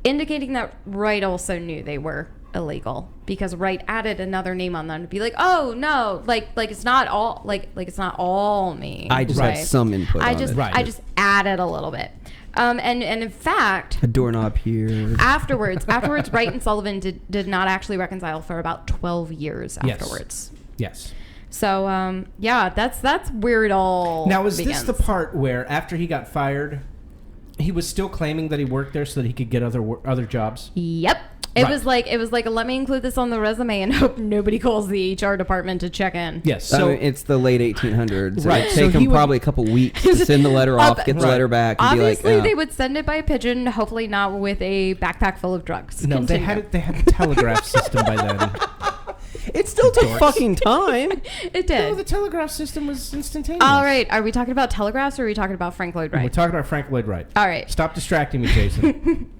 indicating that Wright also knew they were illegal, because Wright added another name on them to be like, oh no, like it's not all it's not all me. I just had some input on it. I just added a little bit. And in fact, A doorknob here. afterwards, Wright and Sullivan did not actually reconcile for about 12 years afterwards. Yes. So yeah, that's where it all Now, is begins. this the part where after he got fired, he was still claiming that he worked there so that he could get other jobs? Yep. It Right. was like let me include this on the resume and hope nobody calls the HR department to check in. Yes. So So it's the late 1800s. Right, It'd so take he him would- probably a couple weeks to send the letter off, get the Right. letter back, and Obviously, be like, they would send it by pigeon, hopefully not with a backpack full of drugs. no, they Continue. had the telegraph system by then. it still took Dorks. fucking time. It No, did. the telegraph system was instantaneous. All right. Are we talking about telegraphs or are we talking about Frank Lloyd We're Wright? talking about Frank Lloyd Wright. All right. Stop distracting me, Jason.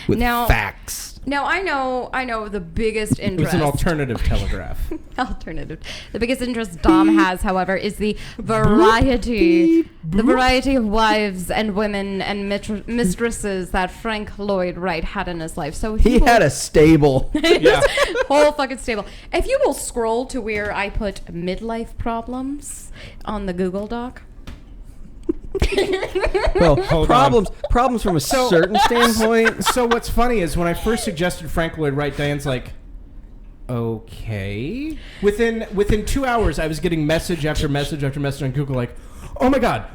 With Now- facts. Now I know the biggest It was interest. an alternative telegraph. Alternative. The biggest interest Dom has, however, is the variety, the variety of wives and women and mistresses that Frank Lloyd Wright had in his life. So He will- had a stable. Yeah. whole fucking stable. If you will scroll to where I put midlife problems on the Google Doc. Well, Hold problems from a certain standpoint. So what's funny is when I first suggested Frank Lloyd Wright, Diane's like, okay. Within 2 hours, I was getting message after message after message on Google like, oh my god,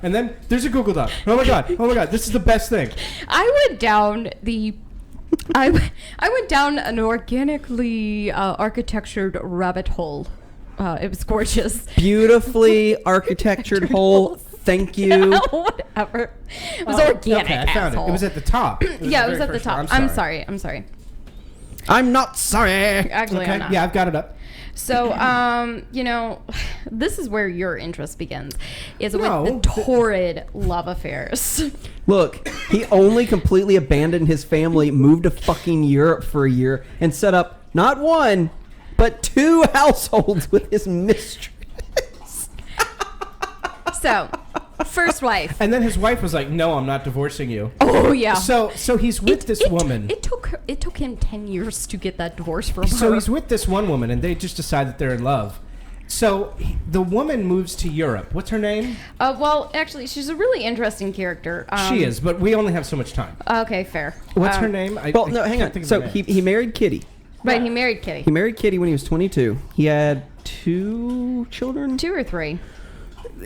and then there's a Google Doc. Oh my god, this is the best thing. I went down an organically architectured rabbit hole. It was gorgeous. Beautifully architectured hole. Thank you. Whatever. It was organic. Okay, I found asshole. it. It was at the top. Yeah, it was very at the first one. top. I'm sorry. I'm not sorry. Actually, I'm Okay, not. yeah, I've got it up. So, this is where your interest begins, is with No, the torrid love affairs. Look, he only completely abandoned his family, moved to fucking Europe for a year, and set up not one, but 2 households with his mistress. So, first wife. And then his wife was like, no, I'm not divorcing you. Oh yeah. So he's with this woman. It took him 10 years to get that divorce from her. So he's with this one woman, and they just decide that they're in love. So the woman moves to Europe. What's her name? Well, actually, she's a really interesting character. She is, but we only have so much time. Okay, fair. What's her name? Well, no, hang can't on. think of So her he name. married Kitty. Right, he married Kitty. He married Kitty when he was 22. He had 2 children. 2 or 3.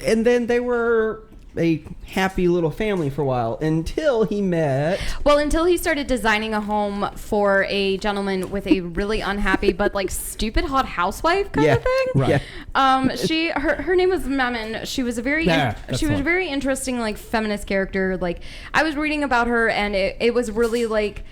And then they were a happy little family for a while until he met. Well, until he started designing a home for a gentleman with a really unhappy but like stupid hot housewife kind of thing. Right. Her name was Mammon. She was a very That's she was the a one. very interesting like feminist character. Like I was reading about her and it was really like,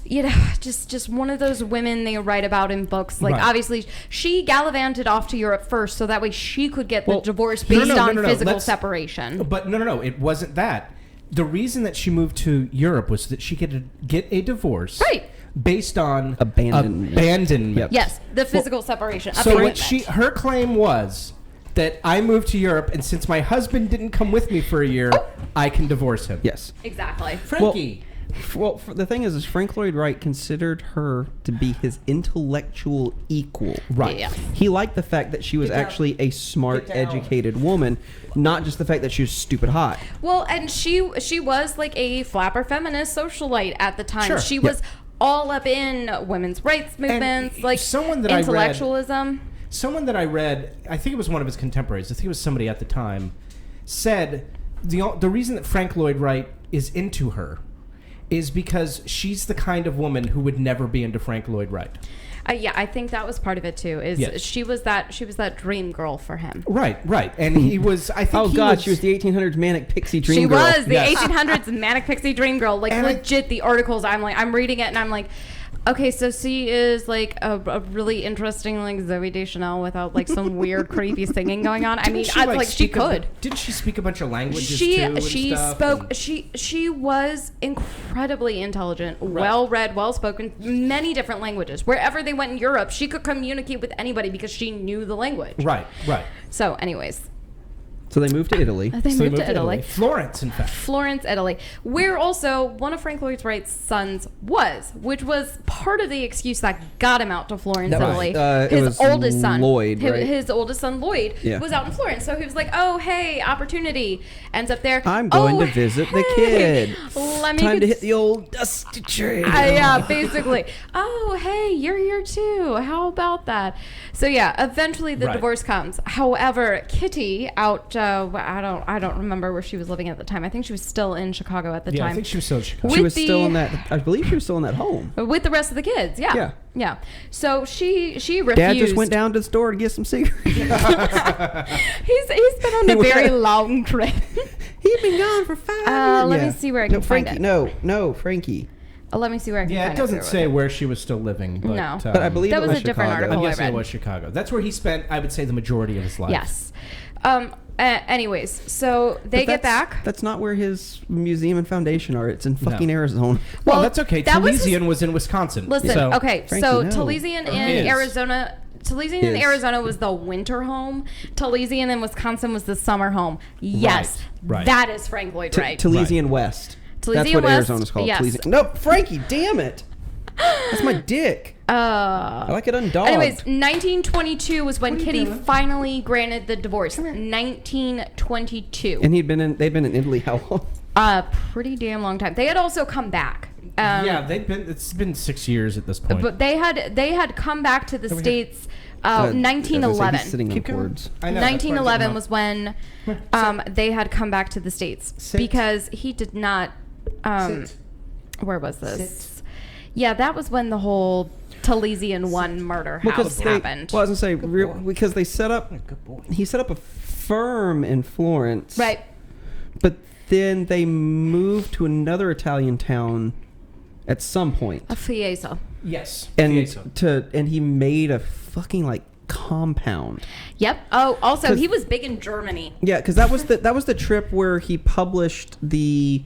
you know, just one of those women they write about in books. Like Right. obviously she gallivanted off to Europe first so that way she could get the Well, divorce no, based no, on no, physical let's- separation. But no, it wasn't that. The reason that she moved to Europe was that she could get a divorce. Right. Based on Abandonment. abandonment. Yes, the physical separation. So what abandonment. her claim was that I moved to Europe, and since my husband didn't come with me for a year, I can divorce him. Yes. Exactly. Frankie. Well, the thing is Frank Lloyd Wright considered her to be his intellectual equal. Right. Yeah. He liked the fact that she was Get down. actually a smart, Get down. educated woman, not just the fact that she was stupid hot. Well, and she was like a flapper feminist socialite at the time. Sure. She Yeah. was all up in women's rights movements, like someone that I read- intellectualism. Someone that I read, I think it was one of his contemporaries, I think it was somebody at the time, said the reason that Frank Lloyd Wright is into her is because she's the kind of woman who would never be into Frank Lloyd Wright. Yeah, I think that was part of it too. Is Yes. she was that dream girl for him. Right. And he was, I think Oh he God, she was the 1800s manic pixie dream She girl. was the Yes. 1800s manic pixie dream girl. Like And legit, the articles I'm reading it and I'm like, Okay, so she is like a really interesting like Zooey Deschanel without like some weird creepy singing going on. I mean, she could. Didn't she speak a bunch of languages She too? And she stuff spoke. and- She was incredibly intelligent, well read, well spoken, many different languages. Wherever they went in Europe, she could communicate with anybody because she knew the language. Right. So, anyways. So they moved to Italy. They moved to Italy. Florence, in fact. Florence, Italy, where also one of Frank Lloyd Wright's sons was, which was part of the excuse that got him out to Florence, That was, Italy. it His was oldest son, Lloyd, right? his oldest son Lloyd, was out in Florence, so he was like, "Oh, hey, opportunity!" Ends up there. I'm going to visit the kid. Time to hit the old dusty trail. Yeah, basically. Oh, hey, you're here too. How about that? So yeah, eventually the divorce comes. However, Kitty out. I don't remember where she was living at the time. I think she was still in Chicago at the time. I think she was still in Chicago. She was still in that. I believe she was still in that home with the rest of the kids. Yeah. So she refused. Dad just went down to the store to get some cigarettes. He's been on a very long trip. He's been gone for 5 years. Let me see where I can find Frankie, it. No, Frankie. Let me see where I can find it. Yeah, it doesn't say where she was still living. But, No. But I believe that it was a different Chicago. article. I'm guessing I it read. was Chicago. That's where he spent, I would say, the majority of his life. Yes. Anyways, so they get back. That's not where his museum and foundation are. It's in fucking Arizona. Well, that's okay. that was Talesian was in Wisconsin. Listen, so. okay, Frankie, so no. Talesian in Arizona. Talesian in Arizona was the winter home. Talesian in Wisconsin was the summer home. Yes, Right. that is Frank Lloyd Wright. Talesian West. That's Talesian what West, Arizona's called. yes. Talesian. No, Frankie, damn it. That's my dick. I like it undogged. Anyways, 1922 was when Kitty finally granted the divorce. 1922. And they'd been in Italy how long? Pretty damn long time. They had also come back. It's been 6 years at this point. But they had come back to the States 1911. He's sitting Keep on going. words. I know, 1911 was when they had come back to the States because he did not. Where was this? Yeah, that was when the whole Talesian 1 murder house happened. Well, I was going to say, because they set up, he set up a firm in Florence. Right. But then they moved to another Italian town at some point. A Fiesa. Yes. And he made a fucking like compound. Yep. Oh, also he was big in Germany. Yeah, because that was the trip where he published it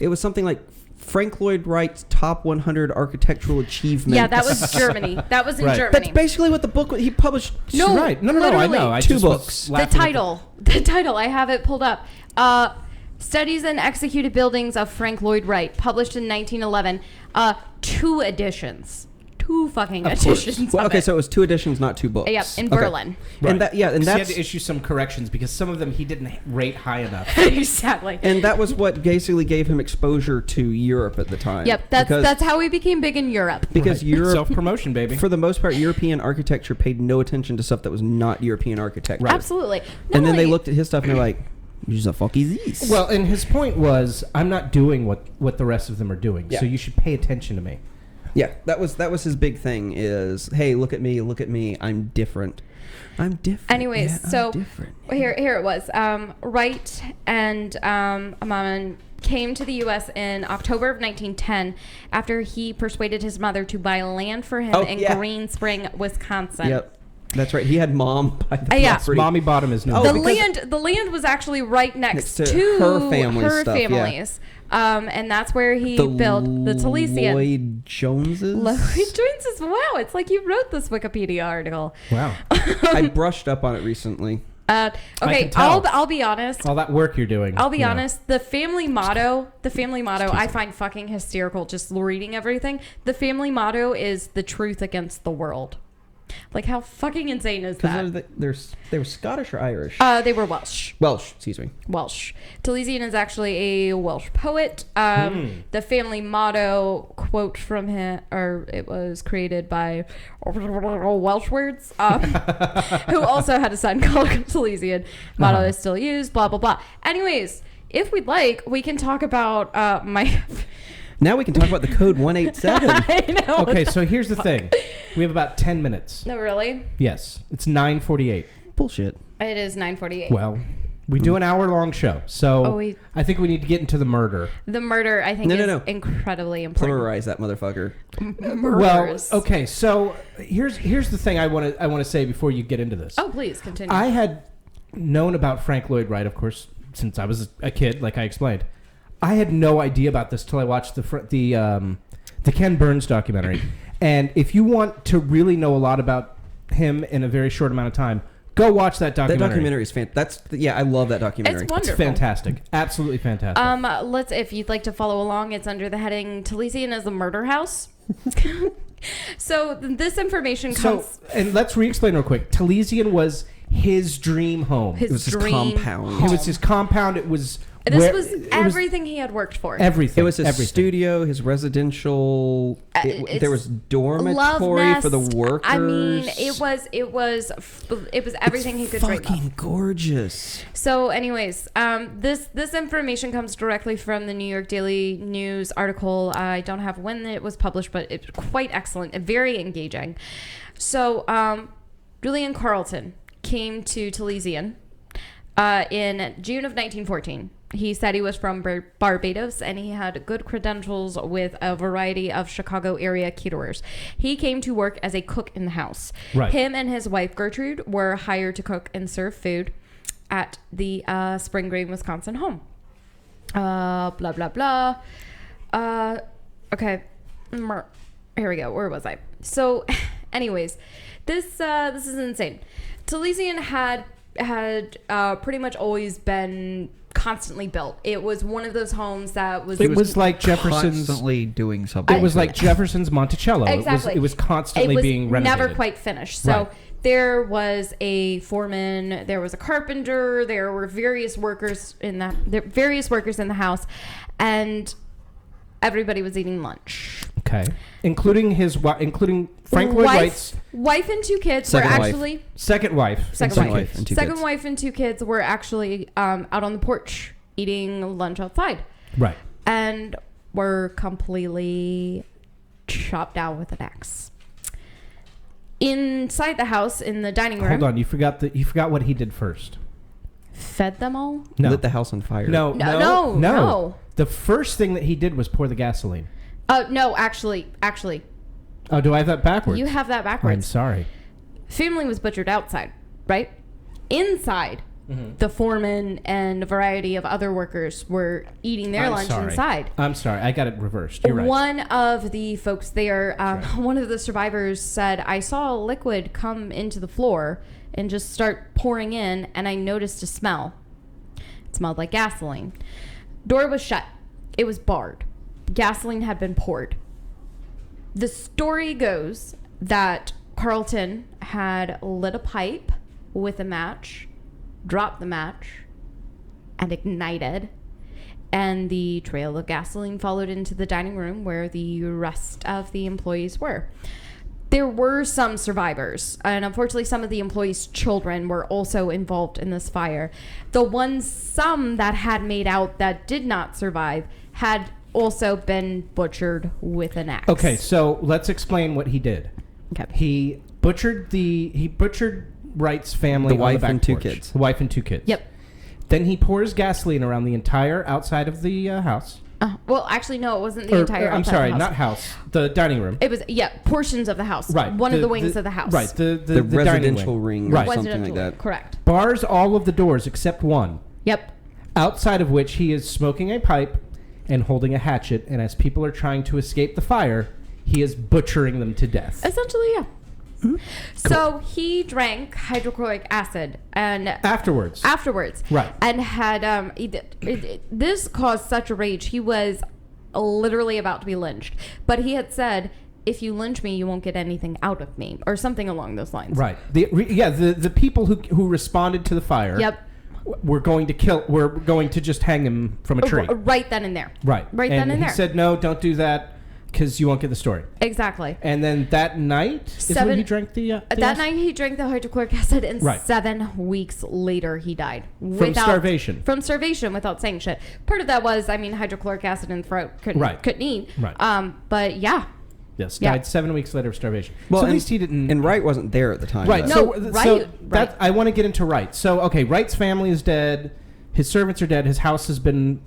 was something like Frank Lloyd Wright's top 100 architectural achievements. Yeah, that was Germany. That was in Germany. That's basically what the book he published. No, right. No, I know. I 2 just books. The title, I have it pulled up. Studies and Executed Buildings of Frank Lloyd Wright, published in 1911. 2 editions. 2 fucking editions. Well, okay, of it. so it was 2 editions, not 2 books. Yep, in Berlin. Right. And he had that's to issue some corrections because some of them he didn't rate high enough. Exactly. and that was what basically gave him exposure to Europe at the time. Yep, that's how he became big in Europe. Because Europe, Self-promotion, baby. for the most part, European architecture paid no attention to stuff that was not European architecture. Right. Absolutely. And then they looked at his stuff and they're like, "Who's the fuck is this?" Well, and his point was, I'm not doing what the rest of them are doing, Yeah. so you should pay attention to me. Yeah, that was his big thing is, hey, look at me, I'm different. Anyways, Yeah, so I'm different. here it was. Wright and Amman came to the U.S. in October of 1910 after he persuaded his mother to buy land for him in Green Spring, Wisconsin. Yep. That's right. He had mom buy the Yeah. property. Mommy bought him his new. Oh, The land was actually right next to her family's her stuff, yeah. family's. And that's where he built the Talesian. Lloyd Joneses. Lloyd Joneses. Wow, it's like you wrote this Wikipedia article. Wow. I brushed up on it recently. Okay, can tell. I'll be honest. All that work you're doing. I'll be honest. The family motto, I find fucking hysterical just reading everything. The family motto is the truth against the world. Like, how fucking insane is that? They were Scottish or Irish? They were Welsh. Welsh, excuse me. Welsh. Talesian is actually a Welsh poet. The family motto, quote from him, or it was created by Welsh words, who also had a son called Talesian. Motto is still used, blah, blah, blah. Anyways, if we'd like, we can talk about my... Now we can talk about the code 187. I know. Okay, so here's the thing. We have about 10 minutes. No, really? Yes. It's 9:48. Bullshit. It is 9:48. Well, We do an hour-long show, so I think we need to get into the murder. The murder, I think, is incredibly important. Pluralize that motherfucker. Well, okay, so here's the thing I want to say before you get into this. Oh, please continue. I had known about Frank Lloyd Wright, of course, since I was a kid, like I explained. I had no idea about this till I watched the Ken Burns documentary. And if you want to really know a lot about him in a very short amount of time, go watch that documentary. That documentary is fantastic. I love that documentary. It's wonderful. It's fantastic. Absolutely fantastic. If you'd like to follow along, it's under the heading Taliesin as the Murder House. So this information comes... and let's re-explain real quick. Taliesin was his dream home. It was his compound. It was his compound. It was... This was everything he had worked for. Everything. It was his studio, his residential. There was dormitory for the workers. I mean, it was everything he could dream of. Fucking gorgeous. So, anyways, this information comes directly from the New York Daily News article. I don't have when it was published, but it's quite excellent and very engaging. So, Julian Carlton came to Taliesin in June of 1914. He said he was from Barbados and he had good credentials with a variety of Chicago area caterers. He came to work as a cook in the house. Right. Him and his wife Gertrude were hired to cook and serve food at the Spring Green, Wisconsin home. Blah, blah, blah. Okay. Here we go. Where was I? So, anyways, this is insane. Taliesin had pretty much always been constantly built. It was one of those homes that was... It was like Jefferson's... Constantly doing something. It was like Jefferson's Monticello. Exactly. It was constantly being renovated. Never quite finished. So there was a foreman, there was a carpenter, there were various workers in the house, and everybody was eating lunch. Okay. Including Frank Lloyd Wright's wife and two kids second were wife. actually second wife and two kids. Wife and two kids were actually out on the porch eating lunch outside. Right. And were completely chopped down with an axe. Inside the house, in the dining room. Hold on, you forgot what he did first. Fed them all? No. Lit the house on fire. No. The first thing that he did was pour the gasoline. No, actually. Oh, do I have that backwards? You have that backwards. I'm sorry. Family was butchered outside, right? Inside, the foreman and a variety of other workers were eating their lunch inside. I'm sorry. I got it reversed. You're right. One of the folks there, one of the survivors said, I saw a liquid come into the floor and just start pouring in, and I noticed a smell. It smelled like gasoline. Door was shut. It was barred. Gasoline had been poured. The story goes that Carlton had lit a pipe with a match, dropped the match, and ignited, and the trail of gasoline followed into the dining room where the rest of the employees were. There were some survivors, and unfortunately some of the employees' children were also involved in this fire. Some that had made out that did not survive had also been butchered with an axe. Okay, so let's explain what he did. Okay. He butchered Wright's family, the wife on the back and two porch. kids. The wife and two kids. Yep. Then he pours gasoline around the entire outside of the house. Well, actually, no, it wasn't the entire I'm outside sorry, of the house. not house. The dining room. It was, portions of the house. Right. One of the wings of the house. Right. The residential ring or right. something like that. Correct. Bars all of the doors except one. Yep. Outside of which he is smoking a pipe and holding a hatchet, and as people are trying to escape the fire, he is butchering them to death. Essentially, yeah. Mm-hmm. So he drank hydrochloric acid and afterwards, right, and had this caused such a rage. He was literally about to be lynched, but he had said, "If you lynch me, you won't get anything out of me," or something along those lines. Right. The people who responded to the fire. Yep. We're going to just hang him from a tree. Right then and there. Right. Then and there. He said, no, don't do that because you won't get the story. Exactly. And then that night is when he drank the night he drank the hydrochloric acid, and right. 7 weeks later he died. From starvation. From starvation without saying shit. Part of that was, hydrochloric acid in the throat. Couldn't eat. Right. But yeah. Yes, Yeah. died 7 weeks later of starvation. Well, so at and- least he didn't. And Wright wasn't there at the time. Right. though. No, So Wright- that Wright. I want to get into Wright. So okay, Wright's family is dead. His servants are dead. His house has been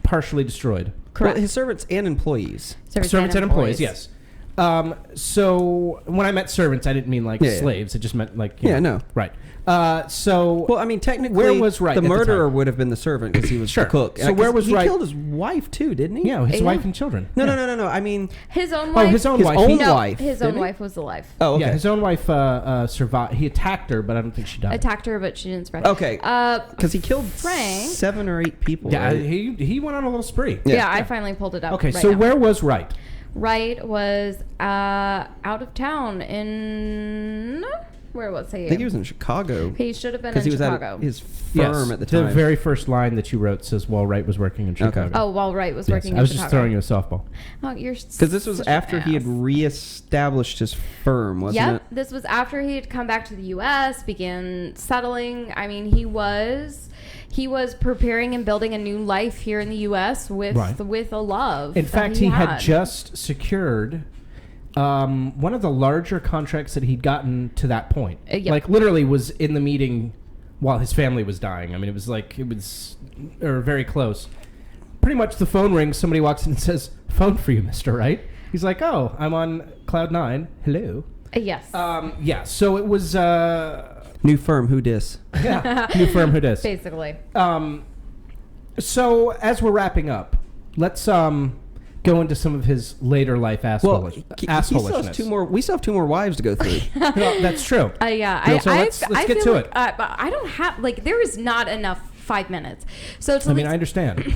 partially destroyed. Correct. Well, his servants and employees. Servants and employees. Yes. So when I meant servants, I didn't mean like Yeah, yeah. slaves. It just meant like you Yeah, know. no. Right. So Well, I mean, technically, Where was Wright the at the murderer time? would have been the servant because he was Sure. the cook. So where was he Wright? killed his wife too, didn't he? yeah, his Yeah. wife and children. No, Yeah. no. I mean, His own Oh, wife. his own his wife. own He- No, wife. his didn't own he? wife was alive. Oh, okay. Yeah, his own wife survived. He attacked her, but I don't think she died. Attacked her, but she didn't spread. Okay. Uh, Because he killed Frank. 7 or 8 people. Yeah, right? he went on a little spree. Yeah. yeah, I finally pulled it up. Okay, right so now. where was Wright? Wright was out of town in. Where was he? I think he was in Chicago. He should have been in Because he was Chicago. at his firm at the time. The very first line that you wrote says, "While Wright was working in Chicago." Oh, while Wright was Yes, working I was in just Chicago. throwing you a softball. Oh, you're Because this was such an after he had ass. reestablished his firm, wasn't Yep, it? this was after he had come back to the U.S., began settling. I mean, he was preparing and building a new life here in the U.S. with Right. with a love. In that fact, he had just secured one of the larger contracts that he'd gotten to that point. Yep. Like literally was in the meeting while his family was dying. I mean, it was or very close. Pretty much the phone rings, somebody walks in and says, "Phone for you, Mr. Wright." He's like, "Oh, I'm on cloud 9. Hello." Yes. Yeah, so it was New firm, who dis? yeah, new firm who dis. Basically. So as we're wrapping up, let's go into some of his later life Well, he still has assholishness. 2 more. We still have 2 more wives to go through. Well, that's true. Yeah, Yeah, so let's I get feel to like, it. but I don't have there is not enough 5 minutes. So to I mean, I understand.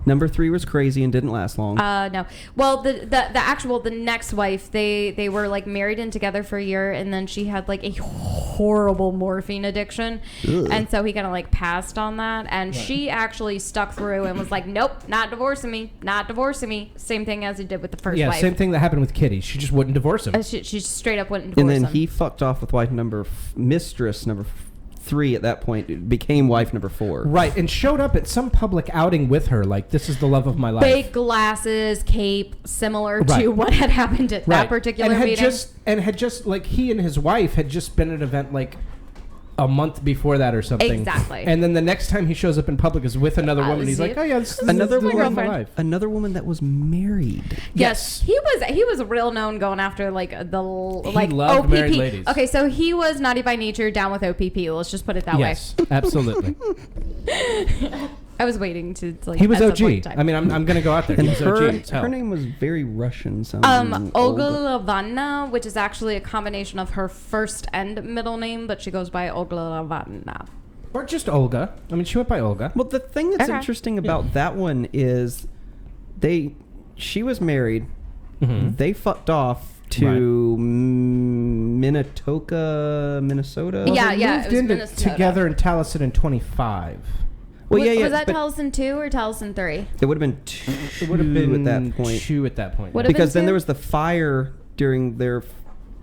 Number 3 was crazy and didn't last long. no. Well, the next wife, they were like married and together for a year, and then she had like a horrible morphine addiction, Ugh. and so he kind of like passed on that, and she actually stuck through and was like, nope, not divorcing me, not divorcing me. Same thing as he did with the first Yeah, wife. same thing that happened with Kitty. She just wouldn't divorce him. She straight up wouldn't and divorce then him. he fucked off with mistress number 3 at that point. It became wife number 4. Right, and showed up at some public outing with her, like, this is the love of my life. Big glasses, cape, similar Right. to what had happened at that particular and meeting. had just, like, he and his wife had just been at an event, like, a month before that or something. Exactly. And then the next time he shows up in public is with another woman. He's see like, it? oh, yeah, this is Another the love of my girlfriend. life. Another woman that was married. Yes, he was real known going after like the like loved OPP. married ladies. Okay, so he was naughty by nature, down with OPP. Let's just put it that Yes, absolutely. way. I was waiting to like. He was at some point OG. in time. I mean, I'm going to go out there. And He was OG. her, as hell. her name was very Russian sounding. Olga Lavana, which is actually a combination of her first and middle name, but she goes by Olga Lavana. Or just Olga. I mean, she went by Olga. Well, the thing that's Okay. interesting about that one is she was married. Mhm. They fucked off to Minnetonka, Minnesota. Yeah, They yeah, moved it was into Minnesota. together in Taliesin in 25. Well, yeah, yeah. Was that but Taliesin 2 or Taliesin 3? it would have been 2 It would have been at that point. 2 at that point. Would yeah. have been Because then 2? there was the fire during the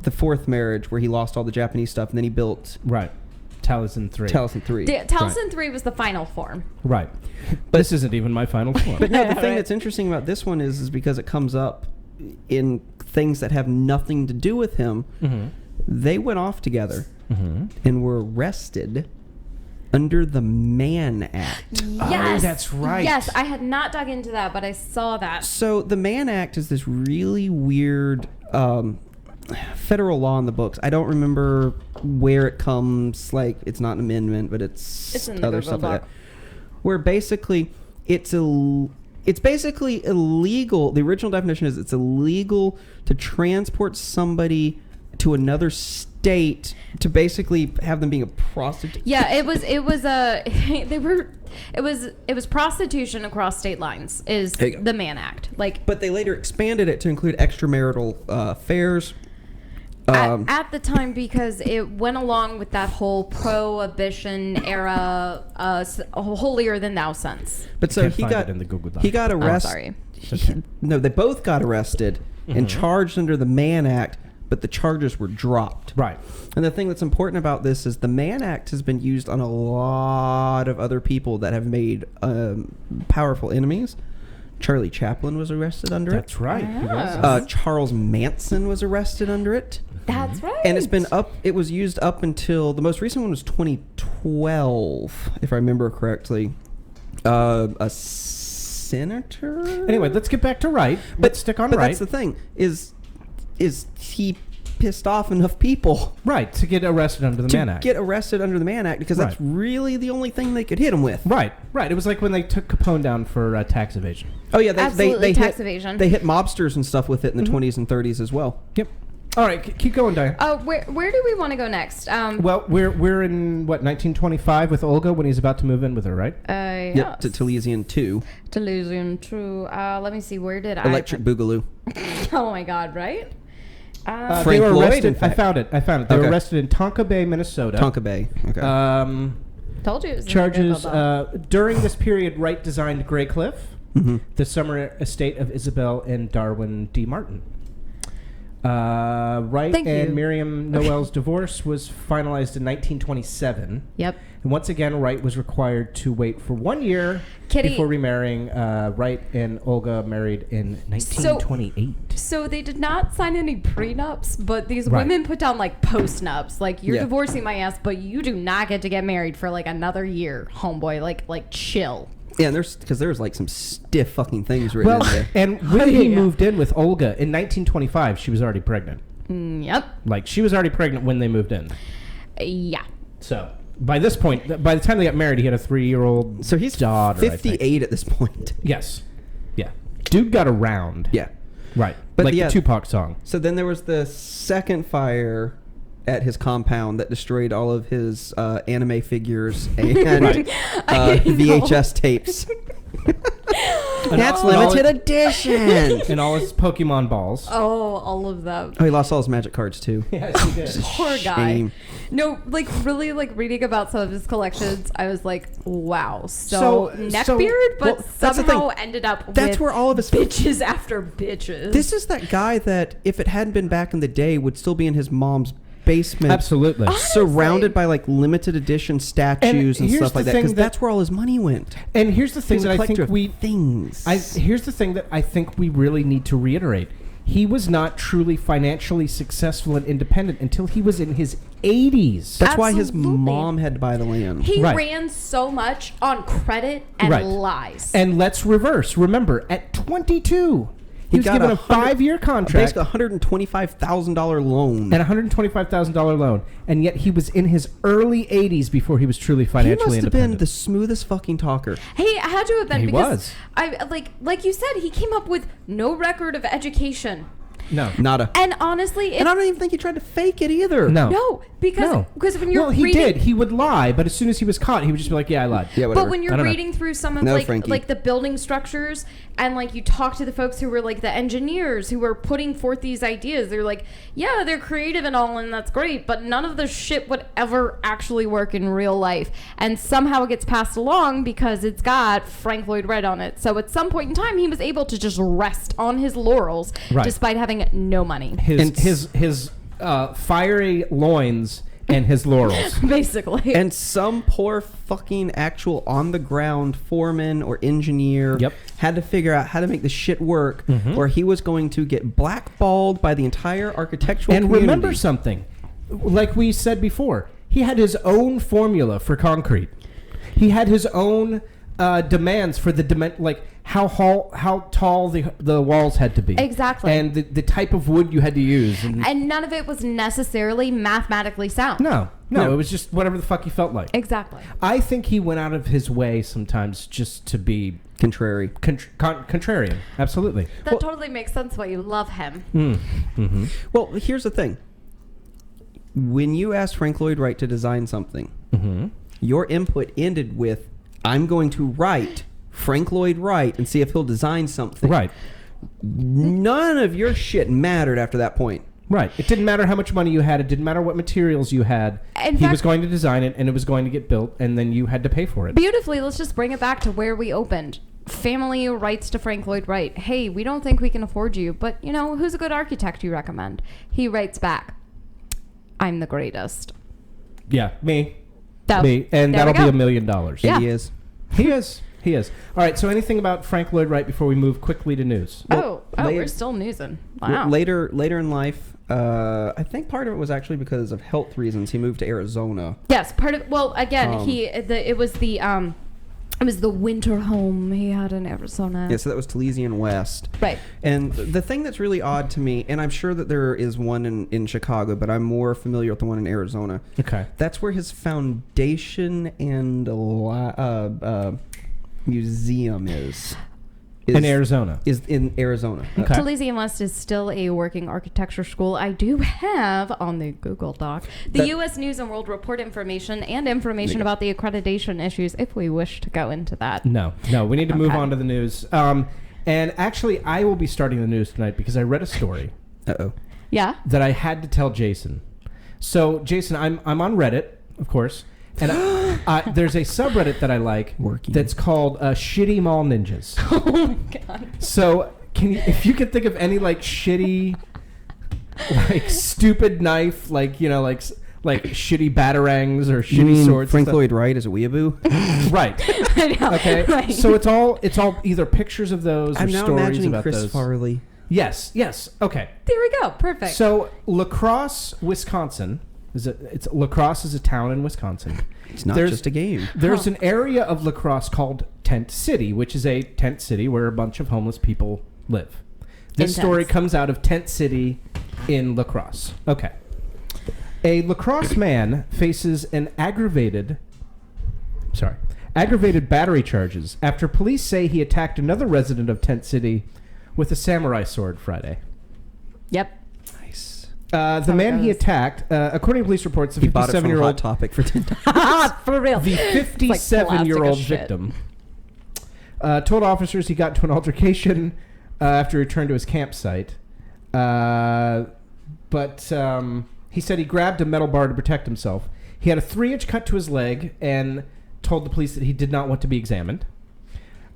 4th marriage where he lost all the Japanese stuff, and then he built Right. Taliesin 3. Taliesin 3. Taliesin 3 was the final form. Right. But this isn't even my final form. But no, the thing Right. that's interesting about this one is because it comes up in things that have nothing to do with him. Mhm. They went off together Mhm. and were arrested under the Mann Act. Yes, that's right. Yes, I had not dug into that, but I saw that. So the Mann Act is this really weird federal law in the books. I don't remember where it comes. Like, it's not an amendment, but it's in the other Google stuff like Doc. that. Where basically it's basically illegal. The original definition is it's illegal to transport somebody to another state to basically have them being a prostitute. Yeah, it was it was prostitution across state lines is There you go. the Mann Act. Like But they later expanded it to include extramarital affairs. at the time, because it went along with that whole prohibition era holier than thou sense. But so Can't he find got it in the Google Doc. he got Oh, arrested. sorry. No, they both got arrested and charged under the Mann Act, but the charges were dropped. Right. And the thing that's important about this is the Mann Act has been used on a lot of other people that have made powerful enemies Charlie Chaplin was arrested under That's it. right. He was. Charles Manson was arrested under it. That's right. And it's been up. It was used up until the most recent one was 2012, if I remember correctly. A senator. Anyway, let's get back to Wright. Let's stick on But Wright. that's the thing. Is he pissed off enough people? Right, to get arrested under the Mann Act. Get arrested under the Mann Act because that's Right. really the only thing they could hit him with. Right. It was like when they took Capone down for tax evasion. Oh yeah, Absolutely, they tax hit, evasion. They hit mobsters and stuff with it in the 20s and 30s as well. Yep. All right, keep going, Diane. Where do we want to go next? Well, we're in, 1925 with Olga when he's about to move in with her, right? Yes. Yep, to Talesian 2. Talesian, true. Let me see. Where did Electric Boogaloo. Oh my God! Right. They Frank were Lloyd, arrested. in fact. I found it. They were Okay. arrested in Tonka Bay, Minnesota. Tonka Bay. Okay. Told you. It was Charges. blah, blah, blah. During this period, Wright designed Grey Cliff, Mm-hmm. the summer estate of Isabel and Darwin D. Martin. Wright Thank and you. Miriam Noel's divorce was finalized in 1927. Yep. And once again, Wright was required to wait for 1 year Kitty- before remarrying. Wright and Olga married in 1928. So they did not sign any prenups, but these Right. women put down like postnups. Like, you're Yeah. divorcing my ass, but you do not get to get married for like another year, homeboy. Like chill. Yeah, and there's like some stiff fucking things written Well, in there. and when he Yeah. moved in with Olga in 1925, she was already pregnant. Yep. Like, she was already pregnant when they moved in. Yeah. So, by this point, by the time they got married, he had a 3-year-old So he's daughter, I think. 58 at this point. Yes. Yeah. Dude got around. Yeah. Right. But like yeah. the Tupac song. So then there was the second fire at his compound that destroyed all of his anime figures and Right. VHS tapes. That's and all limited edition. And all his Pokemon balls. Oh, all of them. Oh, he lost all his magic cards too. Yes, he did. Poor guy. Shame. No, like really, like reading about some of his collections, I was like, wow. So- Neckbeard, but well, that's the somehow thing. ended up That's with where all of his bitches after bitches. This is that guy that, if it hadn't been back in the day, would still be in his mom's basement. Absolutely. Surrounded by like limited edition statues and here's stuff like the that, because thing that- that's where all his money went. And here's the thing He's a that I collector think of we things. here's the thing that I think we really need to reiterate. He was not truly financially successful and independent until he was in his 80s. That's why his Absolutely. mom had to buy the land. He Right. ran so much on credit and Right. lies. And let's reverse. Remember, at 22, he was got given a 100 5-year contract Basically, $125,000 loan. and a $125,000 loan, and yet he was in his early 80s before he was truly He financially must have independent. been the smoothest fucking talker. He had to have been He because was. I like you said, he came up with no record of education. No. Nada. And honestly, And I don't even think he tried to fake it either. No. no, because when you're Well, he reading, did. He would lie, but as soon as he was caught, he would just be like, "Yeah, I lied." Yeah, whatever. but when I you're don't know. reading through some of No, Frankie. like the building structures and like you talk to the folks who were like the engineers who were putting forth these ideas, they're like, yeah, they're creative and all, and that's great, but none of the shit would ever actually work in real life. And somehow it gets passed along because it's got Frank Lloyd Wright on it. So at some point in time, he was able to just rest on his laurels Right. despite having no money. His fiery loins and his laurels. Basically. And some poor fucking actual on the ground foreman or engineer Yep. had to figure out how to make the shit work, or he was going to get blackballed by the entire architectural And community. remember something, like we said before, he had his own formula for concrete. He had his own demands for like how tall the walls had to be. Exactly. And the type of wood you had to use. And none of it was necessarily mathematically sound. No, No. it was just whatever the fuck he felt like. Exactly. I think he went out of his way sometimes just to be Contrary. contrarian. Absolutely. That totally makes sense why you love him. Mm-hmm. Well, here's the thing. When you asked Frank Lloyd Wright to design something, your input ended with, I'm going to write Frank Lloyd Wright and see if he'll design something. Right. None of your shit mattered after that point. Right. It didn't matter how much money you had. It didn't matter what materials you had. In He fact- was going to design it, and it was going to get built, and then you had to pay for it. Beautifully, let's just bring it back to where we opened. Family writes to Frank Lloyd Wright, hey, we don't think we can afford you, but, you know, who's a good architect you recommend? He writes back, I'm the greatest. Yeah, me. That- Me. And there we that'll be go. $1 million. Yeah. He is. He is. He is. All right, so anything about Frank Lloyd Wright before we move quickly to news? We're still newsing. Wow. Later in life, I think part of it was actually because of health reasons. He moved to Arizona. Yes, part of. Well, again, it was the winter home he had in Arizona. Yeah, so that was Talesian West. Right. And the thing that's really odd to me, and I'm sure that there is one in Chicago, but I'm more familiar with the one in Arizona. Okay. That's where his foundation and museum is in Arizona. Is in Arizona. Okay. Talesian West is still a working architecture school. I do have on the Google Doc the U.S. News and World Report information and information about the accreditation issues if we wish to go into that. No, we need to move on to the news. And actually, I will be starting the news tonight because I read a story. Yeah. That I had to tell Jason. So, Jason, I'm on Reddit, of course. And there's a subreddit that I like that's called Shitty Mall Ninjas. Oh my god! So if you could think of any like shitty, like stupid knife, like shitty batarangs or shitty swords. Frank Lloyd Wright is a weeaboo. Right. I know. Okay. Right. So it's all either pictures of those or I'm now stories imagining about Chris those. Farley. Yes. Okay. There we go. Perfect. So La Crosse, Wisconsin. La Crosse is a town in Wisconsin. It's not just a game. There's an area of La Crosse called Tent City, which is a tent city where a bunch of homeless people live. This story comes out of Tent City in La Crosse. Okay. A La Crosse man faces an aggravated battery charges after police say he attacked another resident of Tent City with a samurai sword Friday. Yep. The man he attacked, according to police reports, the 57-year-old Hot Topic for $10. For real. The 57-year-old victim told officers he got into an altercation after he returned to his campsite. But he said he grabbed a metal bar to protect himself. He had a 3-inch cut to his leg and told the police that he did not want to be examined.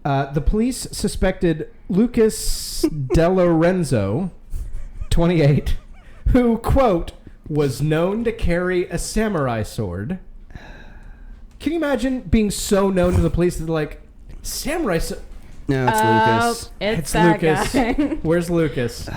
The police suspected Lucas DeLorenzo, 28, who, quote, was known to carry a samurai sword. Can you imagine being so known to the police that they're like, samurai sword? No, it's Lucas. It's that Lucas. guy. Where's Lucas?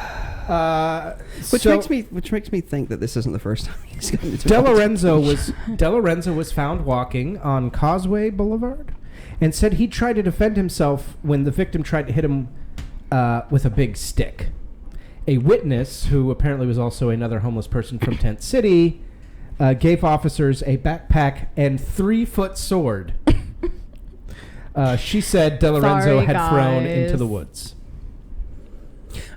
Which makes me think that this isn't the first time he's gotten into DeLorenzo was found walking on Causeway Boulevard and said he tried to defend himself when the victim tried to hit him with a big stick. A witness, who apparently was also another homeless person from Tent City, gave officers a backpack and 3-foot sword. She said DeLorenzo had thrown into the woods.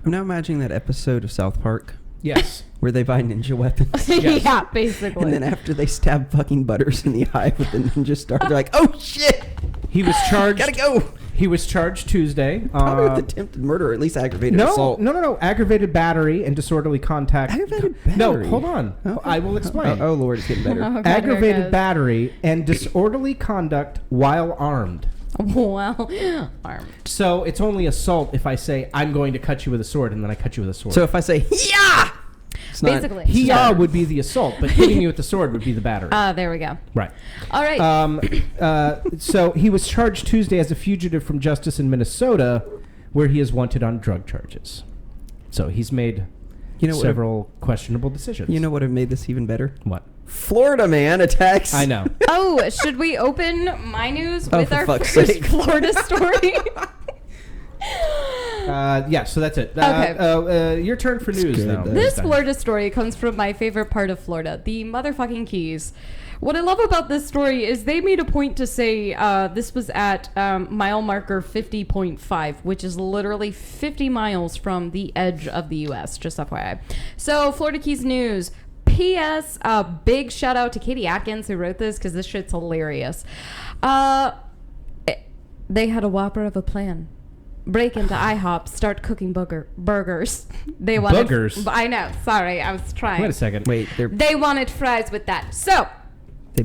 I'm now imagining that episode of South Park. Yes. Where they buy ninja weapons. Yes. Yeah, basically. And then after they stab fucking Butters in the eye with the ninja star, they're like, oh shit! He was charged. Gotta go! He was charged Tuesday. Probably with attempted murder, or at least aggravated assault. No. Aggravated battery and disorderly contact. Aggravated battery? No, hold on. Okay. I will explain. Oh, Lord, it's getting better. Oh, God, Aggravated battery and disorderly conduct while armed. Well, armed. So it's only assault if I say, I'm going to cut you with a sword, and then I cut you with a sword. So if I say, yeah! Basically. Hiya would be the assault, but hitting you with the sword would be the battery. There we go. Right. All right. So he was charged Tuesday as a fugitive from justice in Minnesota, where he is wanted on drug charges. So he's made several questionable decisions. You know what have made this even better? What? Florida man attacks. I know. Oh, should we open my news with for our fuck's first sake. Florida story? Yeah, so that's it. Okay. Your turn for news good, now. though. This Florida story comes from my favorite part of Florida, the motherfucking Keys. What I love about this story is they made a point to say this was at mile marker 50.5, which is literally 50 miles from the edge of the U.S., just FYI. So, Florida Keys News. P.S. Big shout out to Katie Atkins who wrote this because this shit's hilarious. They had a whopper of a plan. Break into IHOP, start cooking burgers. They wanted Boogers? I know. Sorry, I was trying. Wait a second. Wait, They wanted fries with that. So,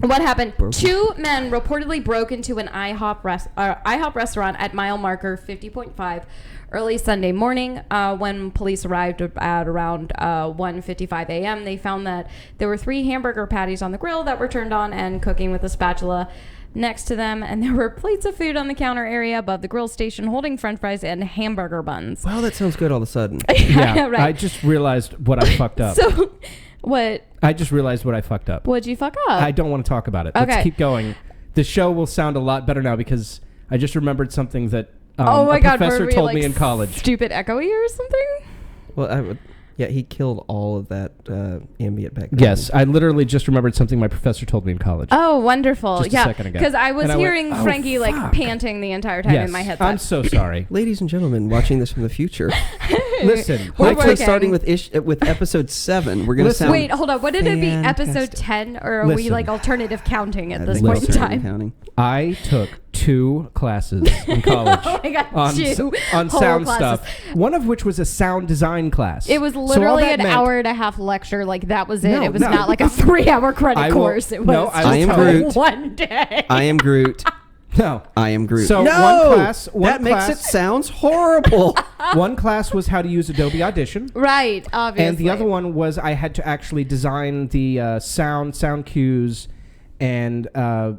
what happened? 2 men reportedly broke into an IHOP restaurant at mile marker 50.5 early Sunday morning. When police arrived at around 1:55 a.m., they found that there were 3 hamburger patties on the grill that were turned on and cooking with a spatula. next to them, and there were plates of food on the counter area above the grill station holding french fries and hamburger buns. Wow, that sounds good all of a sudden. Yeah, right. I just realized what I fucked up. So, what? I just realized what I fucked up. What'd you fuck up? I don't want to talk about it. Okay. Let's keep going. The show will sound a lot better now because I just remembered something that oh my a God, professor were we, told like, me in college. Stupid echoey or something? Well, yeah, he killed all of that ambient back then. Yes, I literally just remembered something my professor told me in college. Oh, wonderful. Just a yeah, second ago. because I was And I went, hearing "Oh, Frankie like fuck." panting the entire time Yes, in my headset. I'm so sorry. Ladies and gentlemen, watching this from the future, Listen, We're hopefully working. starting with episode 7, we're gonna Listen. sound. Wait, hold on. What did it be? Episode fantastic. 10, or are we Listen. like alternative counting at I this think point we're in starting time? counting. I took 2 classes in college Oh my God, on, 2 on whole sound classes. stuff. One of which was a sound design class. It was So all literally that an meant- hour and a half lecture. Like that was it. No, it was no. not like a 3-hour credit I will- course. It was no, I will I am tell Groot. you. one day. I am Groot. No. I am Groot. So no! one that makes it class- sounds horrible. One class was how to use Adobe Audition. Right, obviously. And the other one was I had to actually design the sound cues, and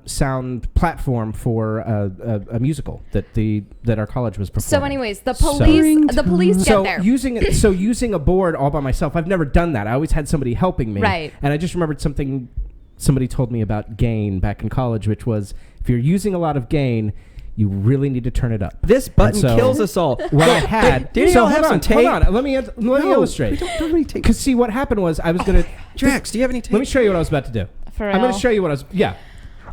sound platform for a musical that our college was performing. So, anyways, the police get So there. using a board all by myself, I've never done that. I always had somebody helping me. Right. And I just remembered something somebody told me about gain back in college, which was if you're using a lot of gain, you really need to turn it up. This button And so- kills us all. What I had. Did so y'all hold have on, some tape? Hold on. Let me illustrate. We don't have any tape. Because see, what happened was I was gonna. Drax, do you have any tape? Let me show you what I was about to do. For I'm going real? to show you what I was. Yeah.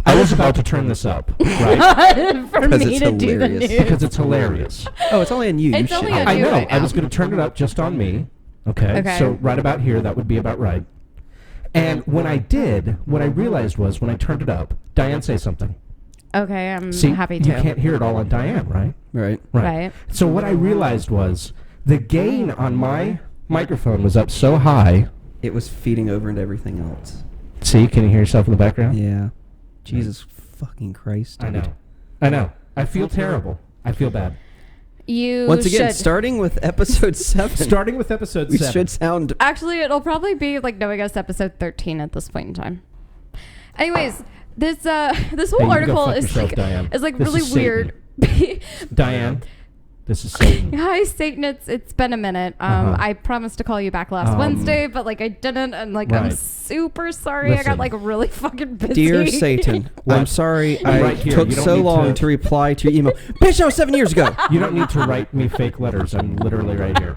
I was about to turn this up, right? For Because me it's to do the hilarious. news. Because it's hilarious. Oh, it's only on you. It's you only shit. on I you know. right I now. was going to turn it up just on me. Okay. Okay. So right about here, that would be about right. And when I did, what I realized was when I turned it up, Diane, say something. Okay, I'm See, happy you to. can't hear it all on Diane, right? Right. Right. So what I realized was the gain on my microphone was up so high. It was feeding over into everything else. See, can you hear yourself in the background? Yeah. Jesus fucking Christ. I dude. know. I know. I feel terrible. I feel bad. You Once again, should. starting with episode 7. Starting with episode we 7. should sound. Actually, it'll probably be like knowing us episode 13 at this point in time. Anyways, this whole Hey, you go article fuck is yourself, like Diane. is like This really is weird. Diane, this is Satan. Hi, Satan. It's been a minute. Uh-huh. I promised to call you back last Wednesday, but like I didn't, and like I'm Right. super sorry. I Listen. got like really fucking busy. Dear Satan, I'm sorry I'm I right here. took You don't so need long to- to reply to your email. Bitch, that was 7 years ago. You don't need to write me fake letters. I'm literally right here.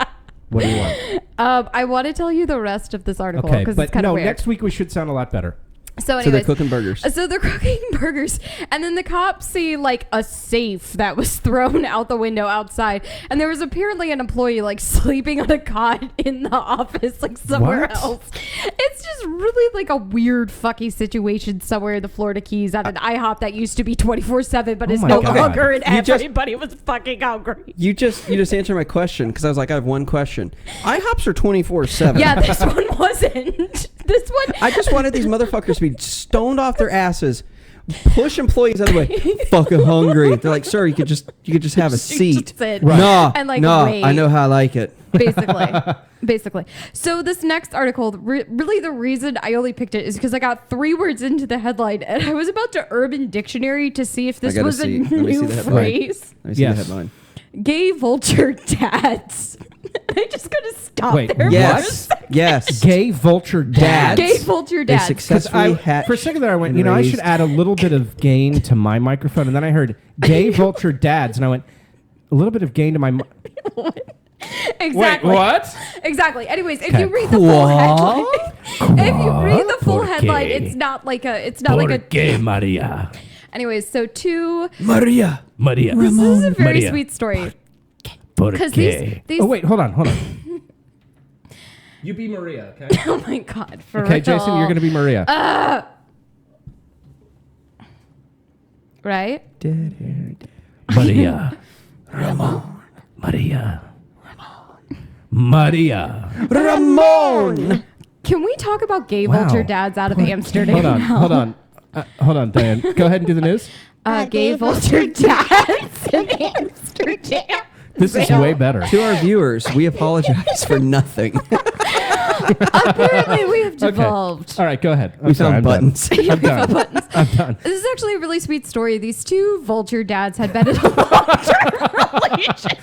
What do you want? I want to tell you the rest of this article Okay, because but it's kind of no, weird. next week we should sound a lot better. So So they're anyways, cooking burgers. So they're cooking burgers, and then the cops see like a safe that was thrown out the window outside, and there was apparently an employee like sleeping on a cot in the office, like somewhere What? else. It's just really like a weird fucky situation somewhere in the Florida Keys at an IHOP that used to be 24/7, but Oh is my no God. longer, and You just- everybody was fucking hungry. You just answered my question because I was like, I have one question. IHOPs are 24/7. Yeah, this one wasn't. This one. I just wanted these motherfuckers to be stoned off their asses, push employees out of the way. Fucking hungry. They're like, sir, you could just have a seat. Just sit Nah, and like nah, wait. I know how I like it. Basically. So this next article, really the reason I only picked it is because I got 3 words into the headline, and I was about to Urban Dictionary to see if this gotta was see. a Let me see new the headline. phrase. Let me see Yes. the headline. Gay vulture dads. I just gotta stop Wait, there. Yes. Yes. Gay vulture dads. Gay vulture They dads. successfully hatched For a second there, I went, and you know, I should raised- add a little bit of gain to my microphone. And then I heard gay vulture dads. And I went, a little bit of gain to my... Exactly. Wait, what? Exactly. Anyways, if Okay. you read the full headline, if you read the full Por headline, qué? it's not like a. Gay Maria? Anyways, so Maria. Maria. this is a very Maria. sweet story Por because qué? these. Oh, wait, hold on. You be Maria, okay? Oh my God! For Okay, real. Jason, you're going to be Maria. Right? Maria. Maria. Maria. Ramon. Can we talk about gay Wow. vulture dads out of Amsterdam? Hold on. Hold on, Diane. Go ahead and do the news. Gay vulture dads in Amsterdam. This is way better. To our viewers, we apologize for nothing. Apparently, we have devolved. Okay. All right, go ahead. We found buttons. I'm done. Buttons. I'm done. This is actually a really sweet story. These two vulture dads had been in a long-term relationship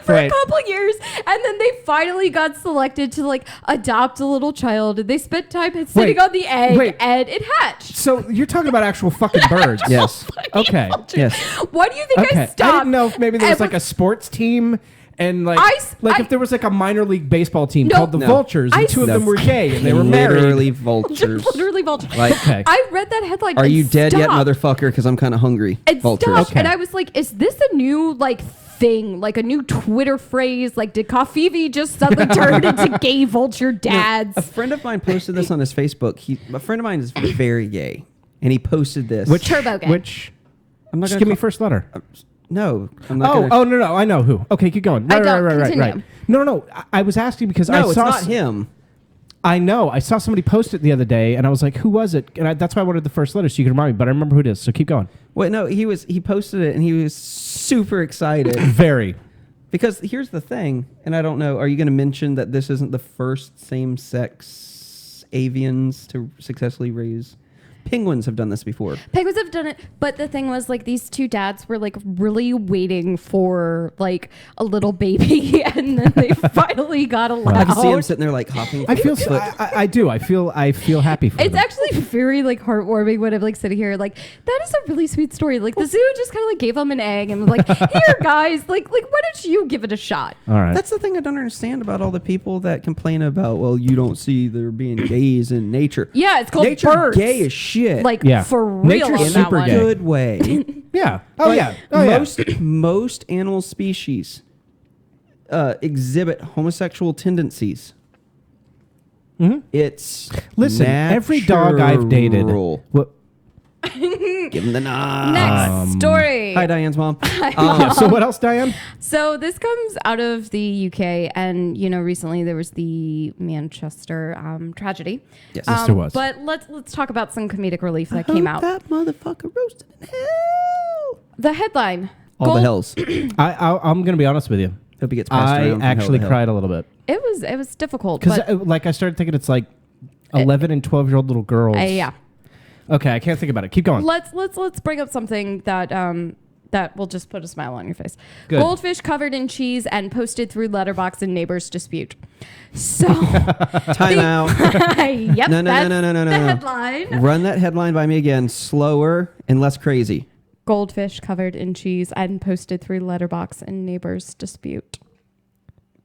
for a couple years, and then they finally got selected to like adopt a little child. And they spent time sitting on the egg, and it hatched. So you're talking about actual fucking birds? Yes. Okay. Yes. Why do you think I stopped? I didn't know if maybe there was like a sports team. And if there was like a minor league baseball team called the Vultures, and two of them were gay and they were married. Literally vultures. Literally vultures. Like, I read that headline. Are you dead yet, stopped. motherfucker? Because I'm kind of hungry. And vultures. stopped. And I was like, is this a new like thing, like a new Twitter phrase? Like, did Kafivi just suddenly turn into gay vulture dads? A friend of mine posted this on his Facebook. A friend of mine is very gay, and he posted this. Turbo gay. I'm not just give me first letter. No, I'm not Oh, no, I know who. Okay, keep going. Right. No. I was asking because I saw. it's not him. I know. I saw somebody post it the other day, and I was like, "Who was it?" And that's why I wanted the first letter so you can remind me. But I remember who it is. So keep going. Wait, no, he posted it, and he was super excited. Very. Because here's the thing, and I don't know. Are you going to mention that this isn't the first same-sex avians to successfully raise? Penguins have done this before. Penguins have done it, but the thing was, like, these two dads were like really waiting for like a little baby, and then they finally got allowed. I can see him sitting there like hopping. I feel. I do. I feel happy for It's them. actually very like heartwarming when I'm like sitting here like that is a really sweet story. Like the zoo just kind of like gave them an egg and was like, here guys, like why don't you give it a shot? All right. That's the thing I don't understand about all the people that complain about. Well, you don't see there being gays in nature. Yeah, it's called nature. birds. Gay as shit. Like for real. Nature's on super that gay. Good way. Yeah. Most animal species exhibit homosexual tendencies. Mm-hmm. It's listen. Every dog I've dated. What? Give him the nod. Next story. Hi, Diane's mom. So what else, Diane? So this comes out of the UK, and you know, recently there was the Manchester tragedy. Yes, there was. But let's talk about some comedic relief that came out. That motherfucker roasted in hell. The headline. All the hells. I'm gonna be honest with you. Hope he gets passed I around from actually hell to cried a little bit It was difficult because, but I started thinking it's like 11 and 12-year-old little girls. yeah. Okay, I can't think about it. Keep going. Let's bring up something that that will just put a smile on your face. Good. Goldfish covered in cheese and posted through letterbox in neighbors dispute. So Time out. Yep. No. The headline. Run that headline by me again. Slower and less crazy. Goldfish covered in cheese and posted through letterbox in neighbors dispute.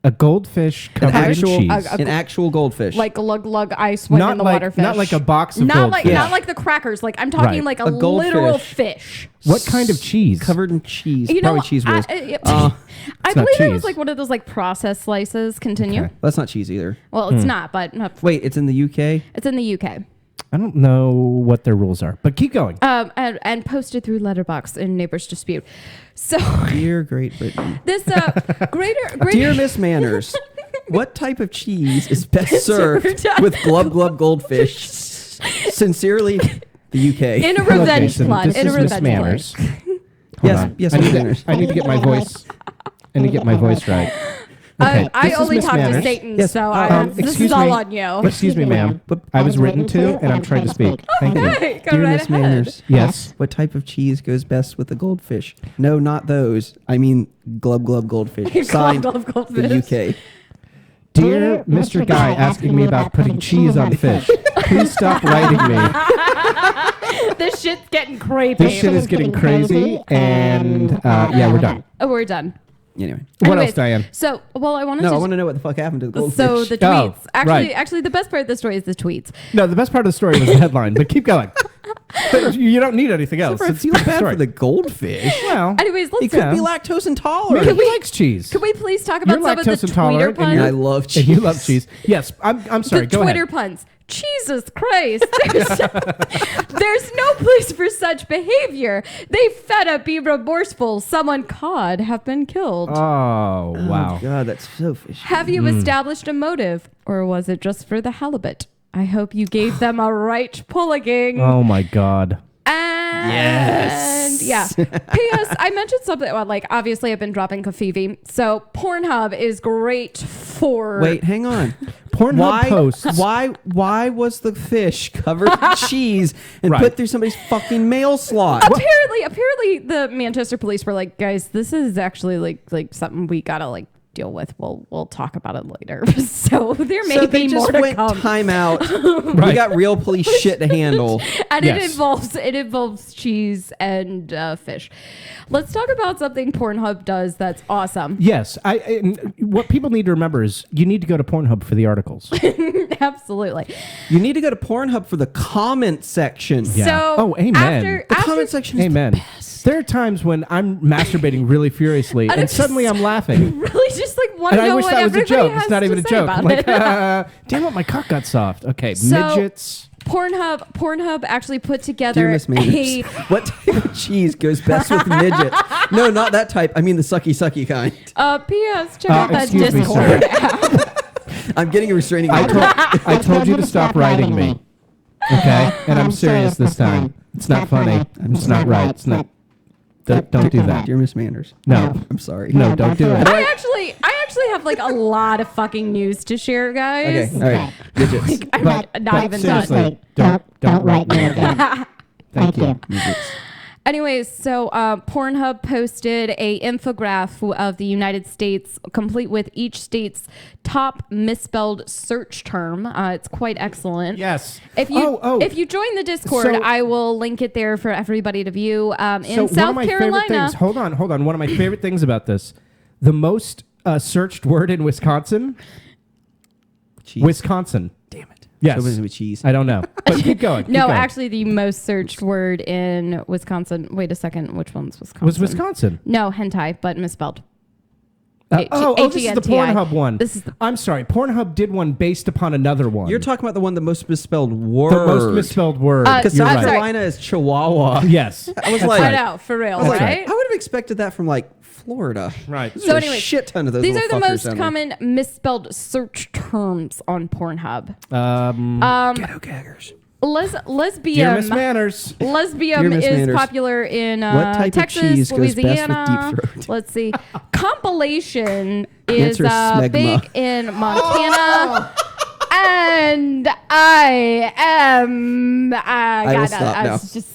A goldfish covered in cheese. An actual goldfish. Like glug glug ice went in the water fish. Not like a box of not goldfish. not like the crackers. Like I'm talking Right. like a goldfish. literal fish. What kind of cheese? Covered in cheese. You Probably know, cheese whiz. I not believe it was cheese. like one of those like processed slices. Continue. Okay. That's not cheese either. Well, it's not, but Wait, it's in the UK? it's in the UK. I don't know what their rules are, but keep going. And posted through letterbox in neighbors dispute. So Dear Great Britain. this greater Dear Miss Manners, what type of cheese is best served Served. with glub glub goldfish? Sincerely, the UK. in a revenge so plot. this In a is Miss revenge Manners. plot. Hold Yes, on. yes, I Miss need, Manners. I need to get my voice. I need to get my voice right. Okay, I this is only Miss talk to Manners. Satan, Yes, so this excuse is all me. on you. Excuse me, ma'am. I was written to, and I'm trying to speak. Thank you. Hey, go Dear right Miss ahead. Manners, Yes. what type of cheese goes best with the goldfish? No, not those. I mean glub glub goldfish. Signed, Glub, glub, the goldfish. UK. Dear Mr. Guy asking me about putting cheese on fish, please stop writing me. This shit's getting creepy. This shit is getting crazy, and yeah, we're done. Oh, we're done. Anyway. What Anyways, else, Diane? So, well, I wanted No, to. I want to know what the fuck happened to the goldfish. So the Oh, tweets. right. Actually, the best part of the story is the tweets. No, the best part of the story was the headline, but keep going. But you don't need anything else. I It's feel the bad story. for the goldfish. Well, Anyways, He let's. could Yeah. be lactose intolerant. he likes cheese. Could we please talk You're about some of lactose the intolerant, Twitter and puns? I love cheese. And you love cheese. Yes, I'm sorry. The Go Twitter ahead. puns. Jesus Christ. There's no place for such behavior. They fed up, be remorseful. Someone could have been killed. Oh, wow. God, that's so fishy. Have you established a motive, or was it just for the halibut? I hope you gave them a right pulliging. Oh, my God. And yeah. P.S. I mentioned something. Well, like obviously I've been dropping Kafivi, so Pornhub is great for. Wait, hang on. Pornhub posts. Why was the fish covered in cheese and Right. put through somebody's fucking mail slot? Apparently, the Manchester police were like, guys, this is actually like something we gotta like deal with. We'll talk about it later. So there may be more to come. Time out. Right. We got real police shit to handle. And Yes. it involves cheese and fish. Let's talk about something Pornhub does that's awesome. Yes, and what people need to remember is you need to go to Pornhub for the articles. Absolutely. You need to go to Pornhub for the comment section. Yeah. So Oh, amen. The comment section is Amen. the best. There are times when I'm masturbating really furiously, And and it's suddenly just- I'm laughing. really just like want And to I know wish what that was a everybody joke. has It's not to even a say joke. about I'm like, it. damn it, my cock got soft. Okay, So- midgets. Pornhub actually put Dear together Miss Manners, what type of cheese goes best with midgets? No, not that type. I mean the sucky kind. P.S. Check out that excuse me, Discord sir. app. I'm getting a restraining I order. I told you to stop writing me. Okay, and I'm serious this time. It's not funny. It's not right. It's not. Don't do that. Dear Miss Manners. No. I'm sorry. No, don't do it. I actually have like a lot of fucking news to share, guys. Okay, all right. Midgets. I'm not even seriously, done. don't write me again. Thank you. Anyways, so Pornhub posted a infographic of the United States, complete with each state's top misspelled search term. It's quite excellent. Yes. If you join the Discord, So- I will link it there for everybody to view. In So one of South my favorite Carolina, things. Hold on. One of my favorite things about this, the most searched word in Wisconsin. Cheese. Wisconsin. Damn it. Yes. Somebody's with cheese. I don't know, but keep going. no, keep going. actually, the most searched word in Wisconsin. Wait a second, which one's Wisconsin? was Wisconsin. No, hentai, but misspelled. This is the H-E-N-T-I. Pornhub one. This is the- I'm sorry. Pornhub did one based upon another one. You're talking about the one, the most misspelled word. the most misspelled word. Because You're South right. Carolina is Chihuahua. Yes. I was That's like, I right. know, for real, I was like, right? I would have expected that from like Florida. Right. There's So a anyways, shit ton of those. These are little the fuckers most down there. common misspelled search terms on Pornhub. Ghetto gaggers. Lesbian. Dear Miss Manners. Lesbian Dear Miss is Manners, popular in what type of Texas, cheese goes best with Louisiana. deep throat? Let's see. Compilation is Answer is smegma. big in Montana. And I will stop now. just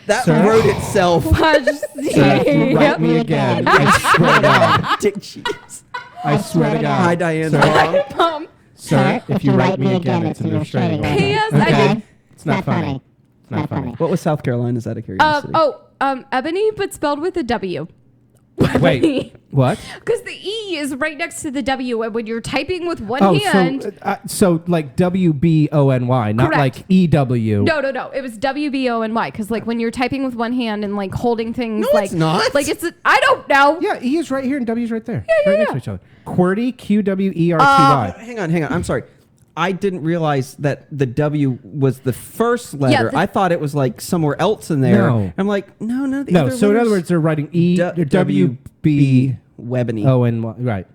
That Sir? wrote itself. Sir, if you write me again, I swear to God. Dick cheese. I swear to God. Hi, Diane's Sir, mom. Sir, if you write me again, it's an restraining order. P.S. I Okay? did- It's not funny. It's not funny. What was South Carolina's out of curiosity? Ebony, but spelled with a W. Wait. What? Because the E is right next to the W, and when you're typing with one Oh, hand. so like WBONY, not Correct. like EW. No. It was WBONY. Because like when you're typing with one hand and like holding things, No, like it's not. Like it's. I don't know. Yeah, E is right here and W is right there. Yeah, right next yeah. to each other. QWERTY, QWERTY. Hang on. I'm sorry. I didn't realize that the W was the first letter. the- I thought it was like somewhere else in there. No. I'm like, no. The No, other so in other letters- words, they're writing WBONY. Webony. Right.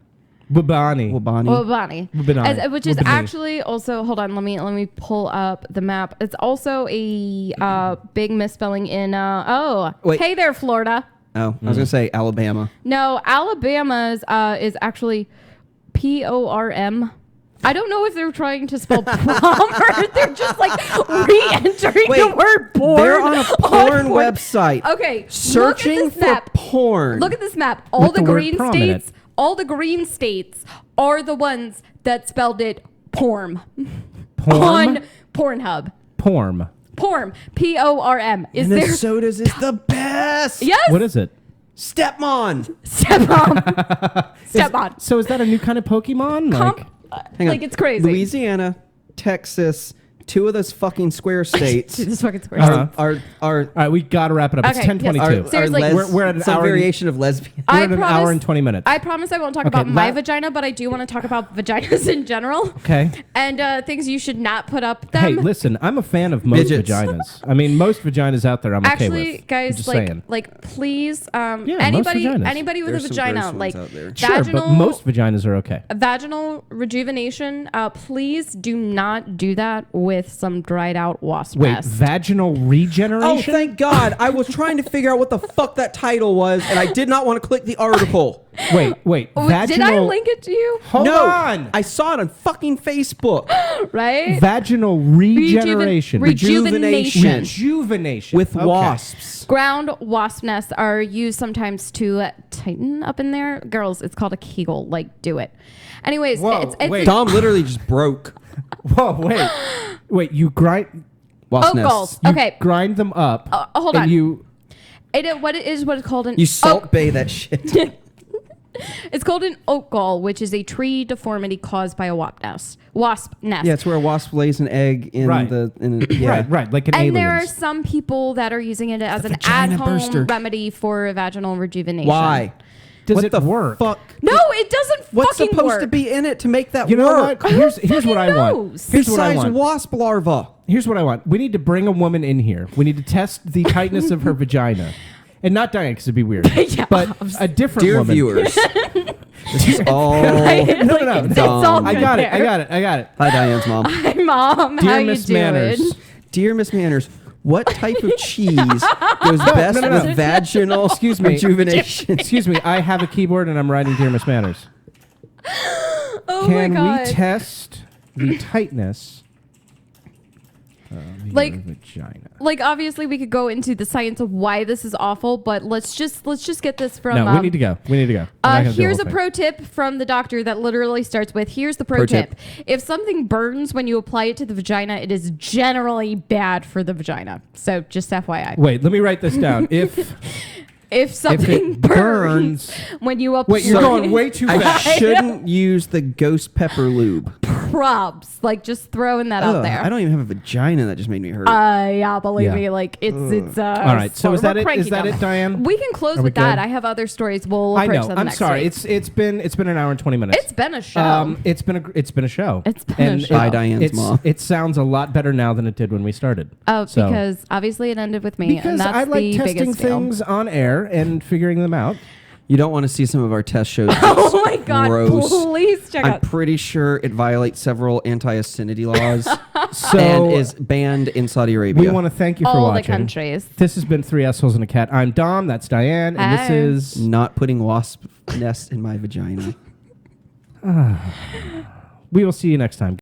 Wabani. Wabani. Well, Bonnie, Wabani. which is Wabani. actually also. Hold on, let me pull up the map. It's also a big misspelling in. Wait. Hey there, Florida. Oh, I was gonna say Alabama. No, Alabama's is actually PORM. I don't know if they're trying to spell prom or if they're just like re-entering the word porn. They're on a porn website. Okay, Searching look at this for map. porn. Look at this map. All With the the word green prom in it. states. All the green states are the ones that spelled it porn on Pornhub. Porm. Porn. PORM. Is there Minnesota's is the best. Yes. What is it? Stepmon. Stepmon. So is that a new kind of Pokemon? Hang on. Like it's crazy. Louisiana, Texas, two of those fucking square states Dude, this fucking square. Uh-huh. are all right, we got to wrap it up. Okay, It's 10:22. yes. Seriously. We're at an some hour. variation of lesbian. We're at an hour and 20 minutes. I promise I won't talk Okay, about my la- vagina, but I do want to talk about vaginas in general. Okay. And things you should not put up them. Hey, listen, I'm a fan of most Midgets. vaginas. I mean, most vaginas out there I'm okay Actually, with. I'm guys, just like, saying. please, most anybody vaginas. with There's a some vagina, gross ones like out there. Sure, vaginal, but most vaginas are okay. vaginal rejuvenation, please do not do that with with some dried out wasp Wait, nest. vaginal Oh, regeneration? thank God. I was trying to figure out what the fuck that title was, and I did not want to click the article. Wait. Oh, Vaginal. did I link it to you? Hold no, on. I saw it on fucking Facebook. Right? Vaginal regeneration. Rejuvenation. Rejuvenation. With Okay. wasps. Ground wasp nests are used sometimes to tighten up in there. Girls, it's called a Kegel. Like, do it. Anyways, Whoa, it's wait. Dom literally just broke Whoa, wait. You grind. wasp Oh, nests. goals. You Okay. grind them up. Hold and on. You. What it is what it's called an You salt bay that shit. It's called an oak gall, which is a tree deformity caused by a wasp nest. Yeah, it's where a wasp lays an egg in Right. yeah. Right. Like an And aliens. there are some people that are using it as an vagina at-home burster. remedy for vaginal rejuvenation. Why? Does what it the work? fuck? No, it doesn't What's fucking supposed work. to be in it to make that You know work? what? Here's what fucking I want. knows? Here's what I Besides want. wasp larva. Here's what I want. We need to bring a woman in here. We need to test the tightness of her vagina. And not Diane, because it'd be weird. Yeah, but a different Dear woman. viewers. This is all. No. It's all Dumb. I good got it. there. I got it. Hi, Diane's mom. Hi, Mom. Dear How Miss you doing? Manners. Dear Miss Manners, what type of cheese goes best no. with vaginal Excuse me. rejuvenation? Excuse me. I have a keyboard and I'm writing Dear Miss Manners. Oh Can my God. we test the tightness of Like- your vagina? Like, obviously, we could go into the science of why this is awful, but let's just get this from. No, we need to go. I'm not gonna do the Here's whole a thing. pro tip from the doctor that literally starts with, here's the pro Pro tip. tip. If something burns when you apply it to the vagina, it is generally bad for the vagina. So just FYI. Wait, let me write this down. If something it burns burns- when you apply Wait, you're going way too I fast. shouldn't use the ghost pepper lube. probs, like just throwing that out Ugh, there. I don't even have a vagina. That just made me hurt. Yeah, believe Yeah. me, like it's All right, so is that we're it? cranky Is that now. it, Diane? We can close Are we with that. good? I have other stories. We'll I approach know. them I'm next sorry. week. It's been an hour and 20 minutes. It's been a show. It's been a show. It's been a show. Bye, Diane's mom. It sounds a lot better now than it did when we started. Oh, So- because obviously it ended with me, because and that's I like the testing biggest fail. things on air and figuring them out. You don't want to see some of our test shows. Oh my God! Gross. Please check I'm out. pretty sure it violates several anti-obscenity laws So and is banned in Saudi Arabia. we want to thank you for all the watching. countries. This has been 3 Assholes and a Cat. I'm Dom. That's Diane, and Hi. this is not putting wasp nest in my vagina. We will see you next time.